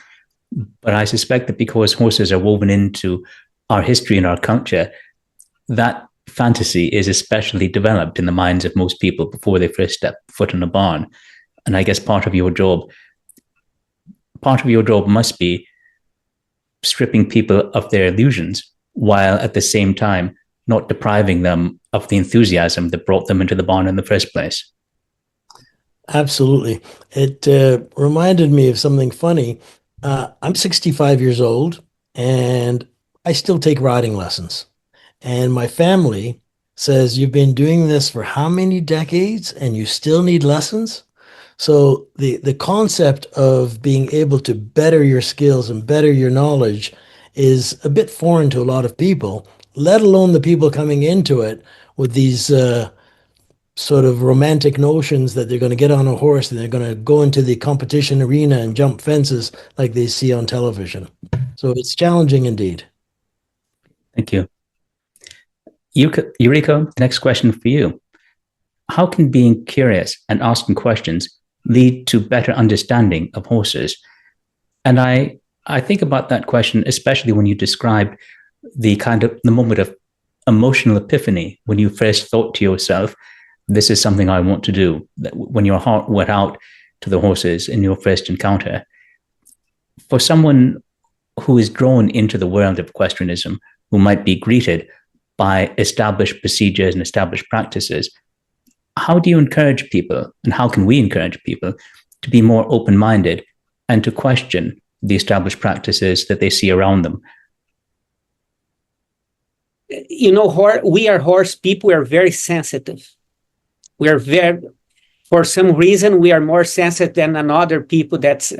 But I suspect that because horses are woven into our history and our culture, that fantasy is especially developed in the minds of most people before they first step foot in a barn. And I guess part of your job must be stripping people of their illusions, while at the same time not depriving them of the enthusiasm that brought them into the barn in the first place. Absolutely. It reminded me of something funny. I'm 65 years old, and I still take riding lessons. And my family says, "You've been doing this for how many decades and you still need lessons?" So the concept of being able to better your skills and better your knowledge is a bit foreign to a lot of people, let alone the people coming into it with these sort of romantic notions that they're going to get on a horse and they're going to go into the competition arena and jump fences like they see on television. So it's challenging indeed. Thank you. Eurico, the next question for you. How can being curious and asking questions lead to better understanding of horses? And I think about that question, especially when you described the moment of emotional epiphany when you first thought to yourself, this is something I want to do, when your heart went out to the horses in your first encounter. For someone who is drawn into the world of equestrianism, who might be greeted by established procedures and established practices, how do you encourage people, and how can we encourage people to be more open-minded and to question the established practices that they see around them? You know, we are horse people. We are very sensitive. We are for some reason, we are more sensitive than another people that's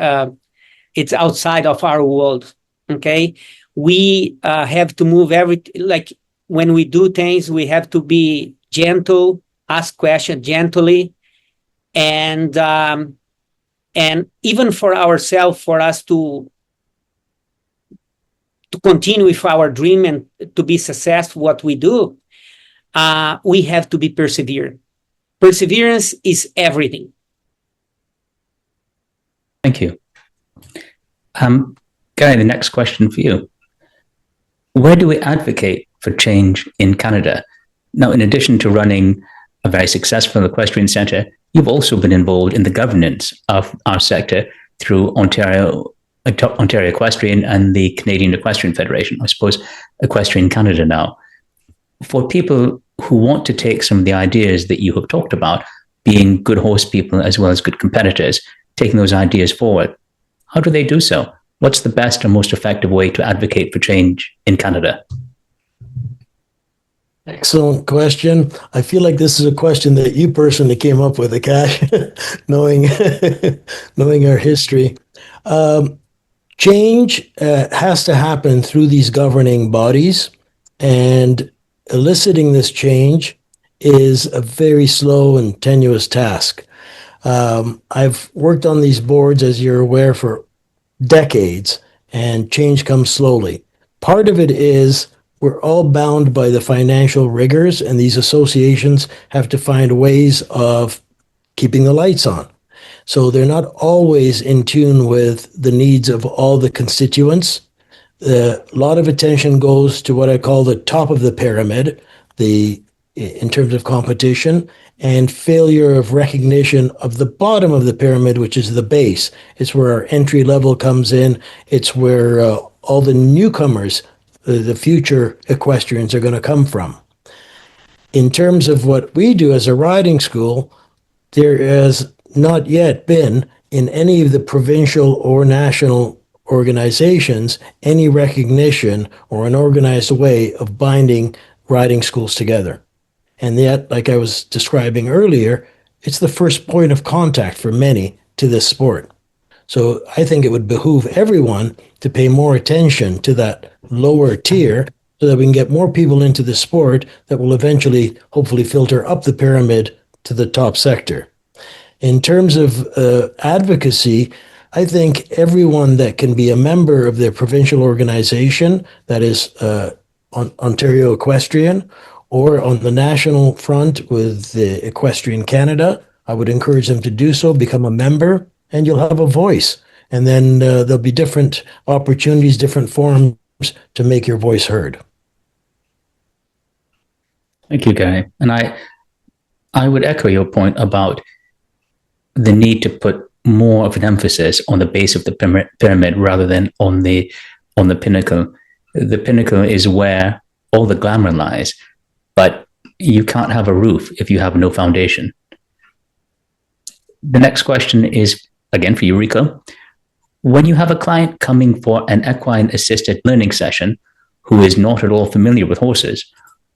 it's outside of our world. Okay, we have to move like when we do things, we have to be gentle, ask questions gently, and even for ourselves, for us to continue with our dream and to be successful what we do, we have to be perseverant. Perseverance is everything. Thank you. Gary, the next question for you. Where do we advocate for change in Canada? Now, in addition to running a very successful equestrian centre, you've also been involved in the governance of our sector through Ontario Ontario Equestrian and the Canadian Equestrian Federation, I suppose Equestrian Canada now. For people who want to take some of the ideas that you have talked about, being good horse people as well as good competitors, taking those ideas forward, how do they do so? What's the best and most effective way to advocate for change in Canada? Excellent question. I feel like this is a question that you personally came up with, Akaash, knowing knowing our history. Change has to happen through these governing bodies, and eliciting this change is a very slow and tenuous task. I've worked on these boards, as you're aware, for decades, and change comes slowly. Part of it is we're all bound by the financial rigors, and these associations have to find ways of keeping the lights on. So they're not always in tune with the needs of all the constituents. A lot of attention goes to what I call the top of the pyramid, in terms of competition, and failure of recognition of the bottom of the pyramid, which is the base. It's where our entry level comes in. It's where all the newcomers, the future equestrians, are going to come from. In terms of what we do as a riding school, there has not yet been in any of the provincial or national organizations any recognition or an organized way of binding riding schools together. And yet, like I was describing earlier, it's the first point of contact for many to this sport. So I think it would behoove everyone to pay more attention to that lower tier so that we can get more people into the sport that will eventually, hopefully, filter up the pyramid to the top sector. In terms of advocacy, I think everyone that can be a member of their provincial organization, that is Ontario Equestrian, or on the national front with the Equestrian Canada, I would encourage them to do so, become a member, and you'll have a voice. And then there'll be different opportunities, different forums to make your voice heard. Thank you, Gary. And I would echo your point about the need to put more of an emphasis on the base of the pyramid rather than on the pinnacle. The pinnacle is where all the glamour lies, but you can't have a roof if you have no foundation. The next question is, again, for Eurico. When you have a client coming for an equine-assisted learning session who is not at all familiar with horses,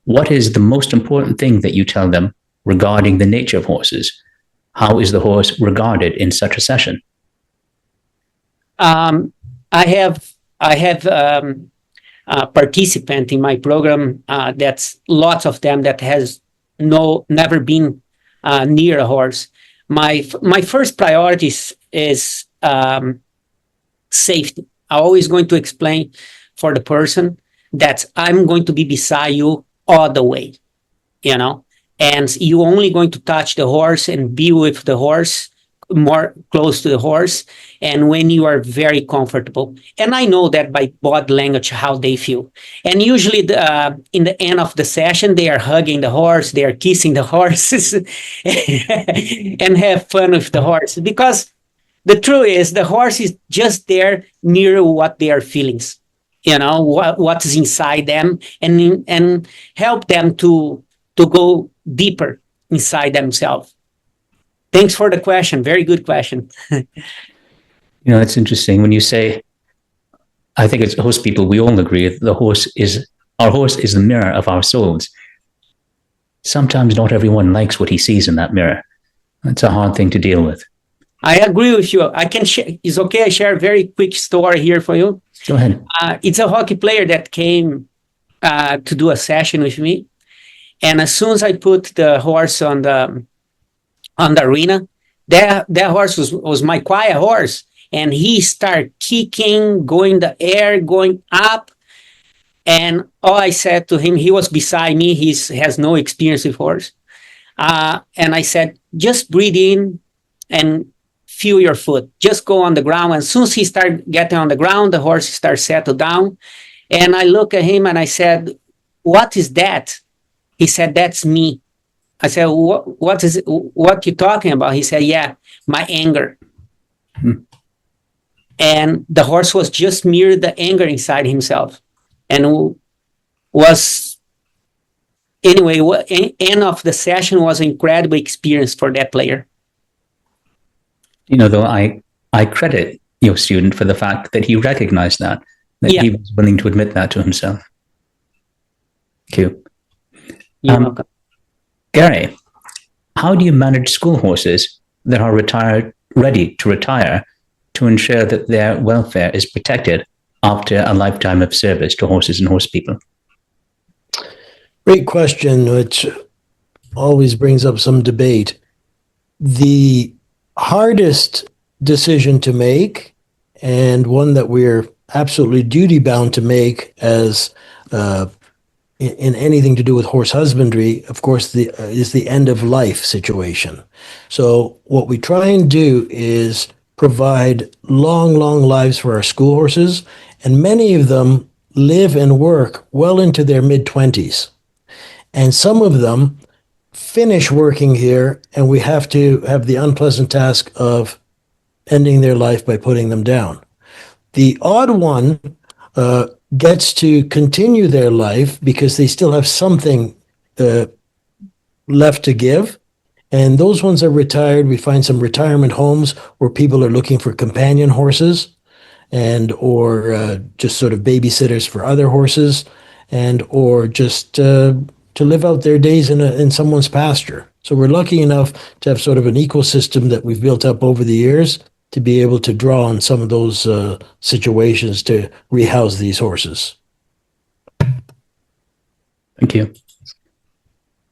what is the most important thing that you tell them regarding the nature of horses? How is the horse regarded in such a session? I have a participant in my program. That's lots of them that has never been near a horse. My first priority is safety. I'm always going to explain for the person that I'm going to be beside you all the way, and you're only going to touch the horse and be with the horse, more close to the horse, and when you are very comfortable. And I know that by body language, how they feel. And usually in the end of the session, they are hugging the horse, they are kissing the horses and have fun with the horse. Because the truth is, the horse is just there near what their feelings, what is inside them, and help them to go deeper inside themselves. Thanks for the question. Very good question. It's interesting when you say, I think as horse people, we all agree that our horse is the mirror of our souls. Sometimes not everyone likes what he sees in that mirror. It's a hard thing to deal with. I agree with you. I can share. It's okay. I share a very quick story here for you. Go ahead. It's a hockey player that came to do a session with me. And as soon as I put the horse on the arena, that horse was my quiet horse. And he started kicking, going in the air, going up. And all I said to him, he was beside me. He has no experience with horse. And I said, just breathe in and feel your foot. Just go on the ground. And as soon as he started getting on the ground, the horse started settle down. And I looked at him and I said, what is that? He said, that's me. I said, what you talking about? He said, yeah, my anger. and the horse was just mirrored the anger inside himself, and was anyway. End of the session was an incredible experience for that player. Though I credit your student for the fact that he recognized that Yeah. he was willing to admit that to himself. Thank you. You're welcome. Gary, how do you manage school horses that are ready to retire to ensure that their welfare is protected after a lifetime of service to horses and horse people? Great question, which always brings up some debate. The hardest decision to make, and one that we're absolutely duty bound to make as in anything to do with horse husbandry, of course, is the end of life situation. So what we try and do is provide long lives for our school horses, and many of them live and work well into their mid-20s. And some of them finish working here, and we have to have the unpleasant task of ending their life by putting them down. The odd one gets to continue their life because they still have something left to give. And those ones are retired. We find some retirement homes where people are looking for companion horses or just sort of babysitters for other horses, or just to live out their days in someone's pasture. So we're lucky enough to have sort of an ecosystem that we've built up over the years to be able to draw on some of those situations to rehouse these horses. Thank you.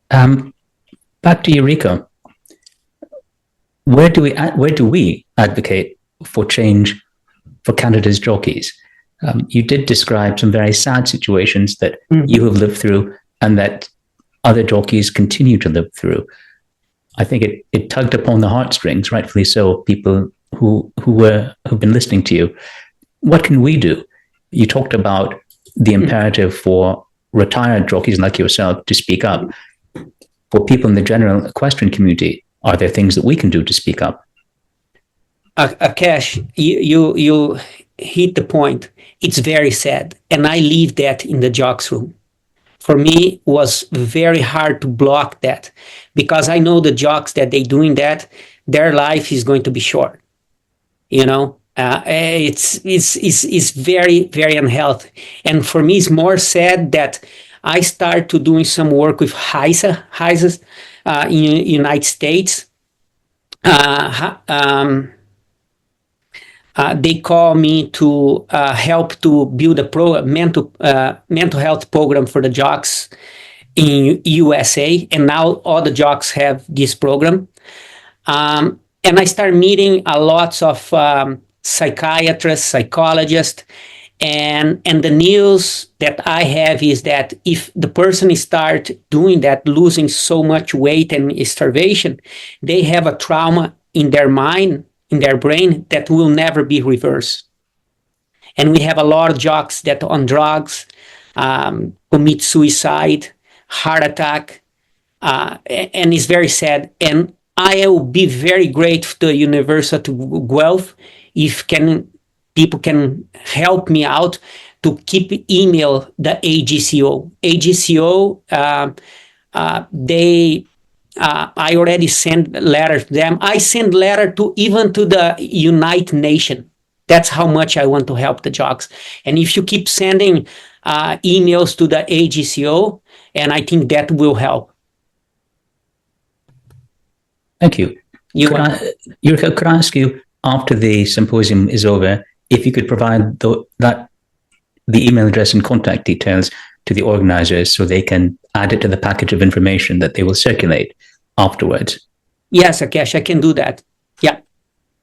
Back to Eurico. Where do we advocate for change for Canada's jockeys? You did describe some very sad situations that you have lived through and that other jockeys continue to live through. I think it tugged upon the heartstrings, rightfully so, people who've been listening to you. What can we do? You talked about the imperative for retired jockeys like yourself to speak up. For people in the general equestrian community, are there things that we can do to speak up? Akaash, you hit the point. It's very sad, and I leave that in the jocks room. For me, it was very hard to block that because I know the jocks that they doing that, their life is going to be short. It's very unhealthy. And for me, it's more sad that I start to doing some work with HISA in United States. They call me to help to build a mental health program for the jocks in USA, and now all the jocks have this program. And I start meeting a lot of psychiatrists, psychologists, and the news that I have is that if the person start doing that, losing so much weight and starvation, they have a trauma in their mind, in their brain, that will never be reversed. And we have a lot of jocks that on drugs, commit suicide, heart attack, and it's very sad. And I will be very grateful to the University of Guelph if people can help me out to keep email the AGCO. AGCO, I already sent a letter to them. I send letter even to the United Nations. That's how much I want to help the jocks. And if you keep sending emails to the AGCO, and I think that will help. Thank you. Eurico, could I ask you, after the symposium is over, if you could provide the email address and contact details to the organizers so they can add it to the package of information that they will circulate afterwards? Yes, Akaash, I can do that. Yeah.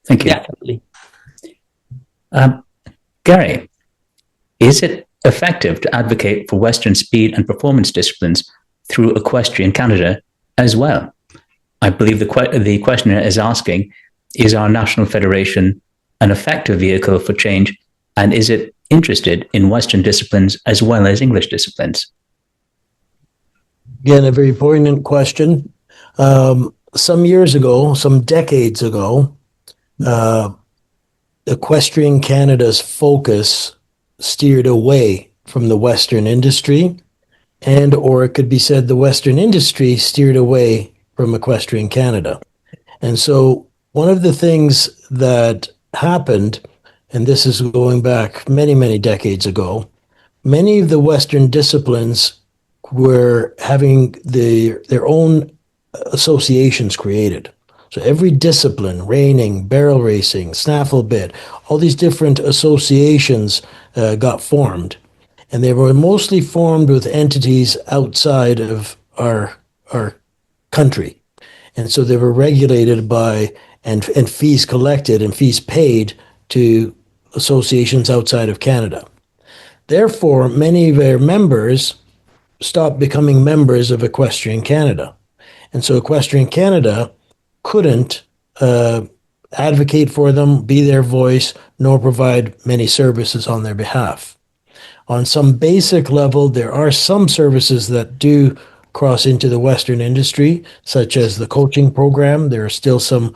Thank you. Definitely. Gary, is it effective to advocate for Western speed and performance disciplines through Equestrian Canada as well? I believe the questioner is asking, is our national federation an effective vehicle for change, and is it interested in Western disciplines as well as English disciplines? Again, a very poignant question. Some decades ago, Equestrian Canada's focus steered away from the Western industry, and or it could be said the Western industry steered away from Equestrian Canada. And so one of the things that happened, and this is going back many, many decades ago, many of the Western disciplines were having their own associations created. So every discipline, reining, barrel racing, snaffle bit, all these different associations got formed. And they were mostly formed with entities outside of our country. And so they were regulated by and fees collected and fees paid to associations outside of Canada. Therefore, many of their members stopped becoming members of Equestrian Canada. And so Equestrian Canada couldn't advocate for them, be their voice, nor provide many services on their behalf. On some basic level, there are some services that do cross into the Western industry, such as the coaching program. There are still some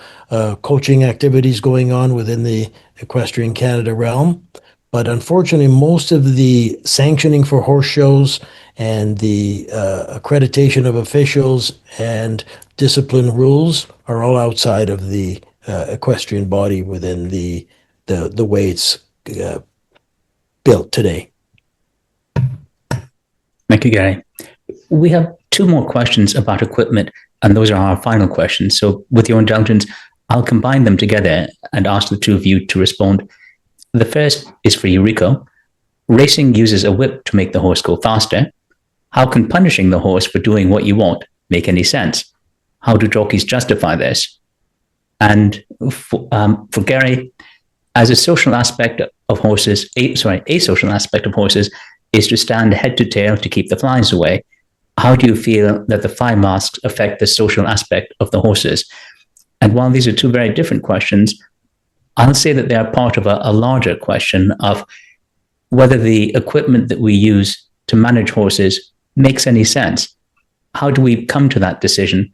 coaching activities going on within the Equestrian Canada realm. But unfortunately, most of the sanctioning for horse shows and the accreditation of officials and discipline rules are all outside of the equestrian body within the way it's built today. Thank you, Gary. We have two more questions about equipment, and those are our final questions. So with your indulgence, I'll combine them together and ask the two of you to respond. The first is for Eurico. Racing uses a whip to make the horse go faster. How can punishing the horse for doing what you want make any sense? How do jockeys justify this? And for Gary, as a social aspect of horses, a social aspect of horses is to stand head to tail to keep the flies away. How do you feel that the fly masks affect the social aspect of the horses? And while these are two very different questions, I'll say that they are part of a larger question of whether the equipment that we use to manage horses makes any sense. How do we come to that decision?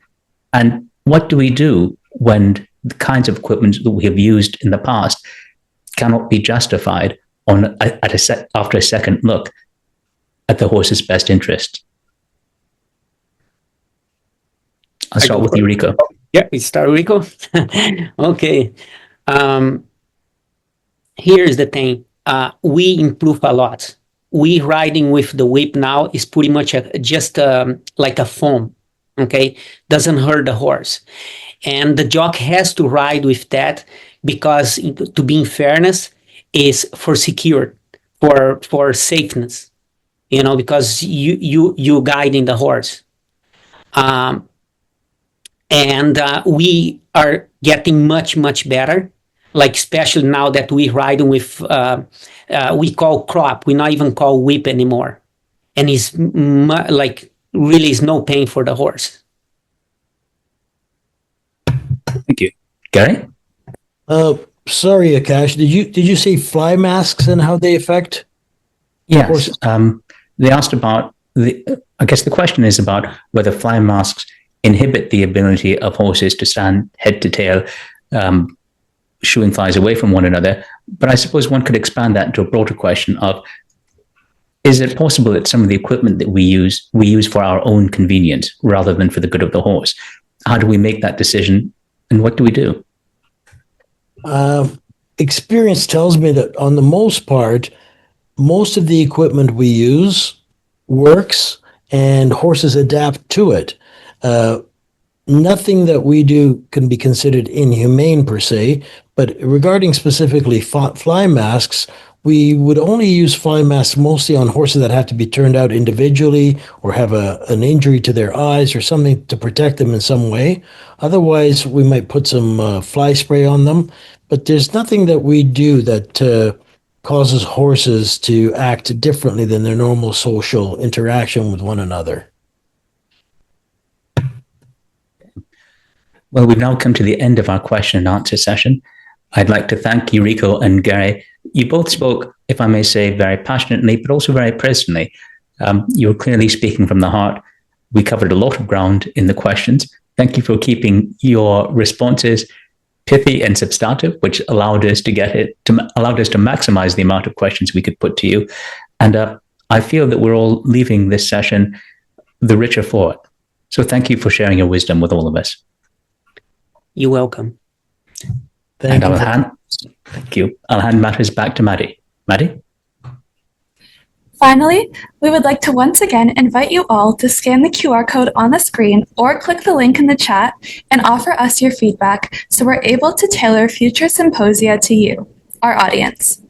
And what do we do when the kinds of equipment that we have used in the past cannot be justified after a second look at the horse's best interest? I'll start with Eurico. Yeah, we start Eurico. Okay. Here's the thing. We improve a lot. We riding with the whip now is pretty much just like a foam. Okay, doesn't hurt the horse, and the jockey has to ride with that because, to be in fairness, is for secure, for safeness. You know, because you guiding the horse. And we are getting much better, like especially now that we ride with, we call crop, we not even call whip anymore. And it's like really is no pain for the horse. Thank you. Gary? Sorry, Akaash, did you say fly masks and how they affect? Yes. Horses? They asked about I guess the question is about whether fly masks inhibit the ability of horses to stand head to tail, shooing flies away from one another. But I suppose one could expand that into a broader question of, is it possible that some of the equipment that we use for our own convenience rather than for the good of the horse? How do we make that decision, and what do we do? Experience tells me that on the most part, most of the equipment we use works and horses adapt to it. Nothing that we do can be considered inhumane per se, but regarding specifically fly masks, we would only use fly masks mostly on horses that have to be turned out individually or have an injury to their eyes or something to protect them in some way. Otherwise, we might put some fly spray on them, but there's nothing that we do that causes horses to act differently than their normal social interaction with one another. Well, we've now come to the end of our question and answer session. I'd like to thank Eurico and Gary. You both spoke, if I may say, very passionately, but also very personally. You were clearly speaking from the heart. We covered a lot of ground in the questions. Thank you for keeping your responses pithy and substantive, which allowed us to maximize the amount of questions we could put to you. And I feel that we're all leaving this session the richer for it. So thank you for sharing your wisdom with all of us. You're welcome. Thank you. I'll hand matters back to Maddie. Maddie? Finally, we would like to once again invite you all to scan the QR code on the screen or click the link in the chat and offer us your feedback so we're able to tailor future symposia to you, our audience.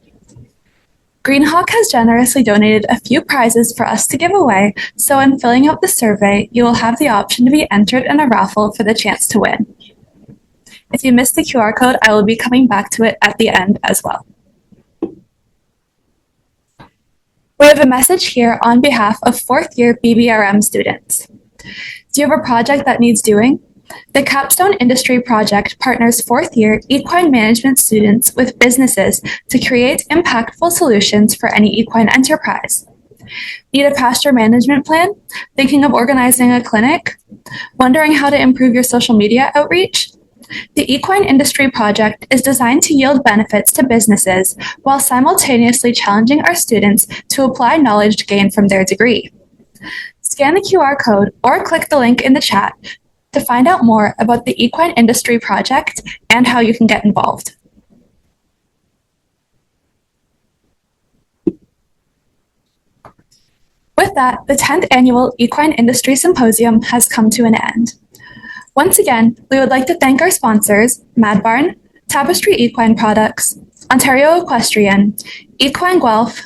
Greenhawk has generously donated a few prizes for us to give away, so in filling out the survey, you will have the option to be entered in a raffle for the chance to win. If you missed the QR code, I will be coming back to it at the end as well. We have a message here on behalf of fourth-year BBRM students. Do you have a project that needs doing? The Capstone Industry Project partners fourth-year equine management students with businesses to create impactful solutions for any equine enterprise. Need a pasture management plan? Thinking of organizing a clinic? Wondering how to improve your social media outreach? The Equine Industry Project is designed to yield benefits to businesses while simultaneously challenging our students to apply knowledge gained from their degree. Scan the QR code or click the link in the chat to find out more about the Equine Industry Project and how you can get involved. With that, the 10th Annual Equine Industry Symposium has come to an end. Once again, we would like to thank our sponsors, Mad Barn, Tapestry Equine Products, Ontario Equestrian, Equine Guelph,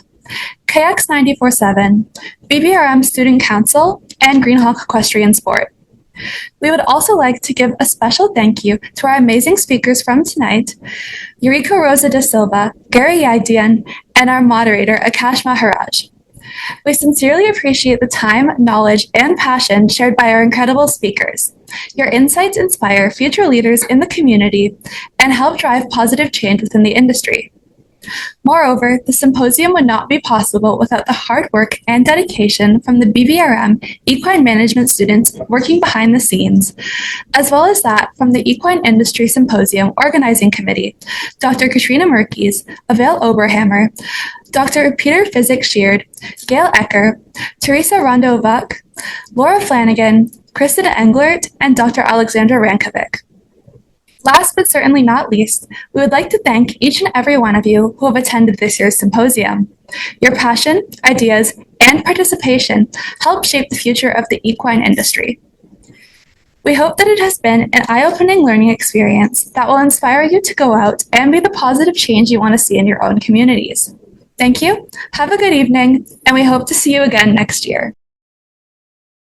KX 94.7, BBRM Student Council, and Greenhawk Equestrian Sport. We would also like to give a special thank you to our amazing speakers from tonight, Eurico Rosa da Silva, Gary Yaghdijian, and our moderator, Akaash Maharaj. We sincerely appreciate the time, knowledge, and passion shared by our incredible speakers. Your insights inspire future leaders in the community and help drive positive change within the industry. Moreover, the symposium would not be possible without the hard work and dedication from the BBRM equine management students working behind the scenes, as well as that from the Equine Industry Symposium Organizing Committee, Dr. Katrina Merkes, Avail Oberhammer, Dr. Peter Physick-Sheard, Gail Ecker, Teresa Rondo-Vuck, Laura Flanagan, Kristen Englert, and Dr. Alexandra Rankovic. Last but certainly not least, we would like to thank each and every one of you who have attended this year's symposium. Your passion, ideas, and participation help shape the future of the equine industry. We hope that it has been an eye-opening learning experience that will inspire you to go out and be the positive change you want to see in your own communities. Thank you, have a good evening, and we hope to see you again next year.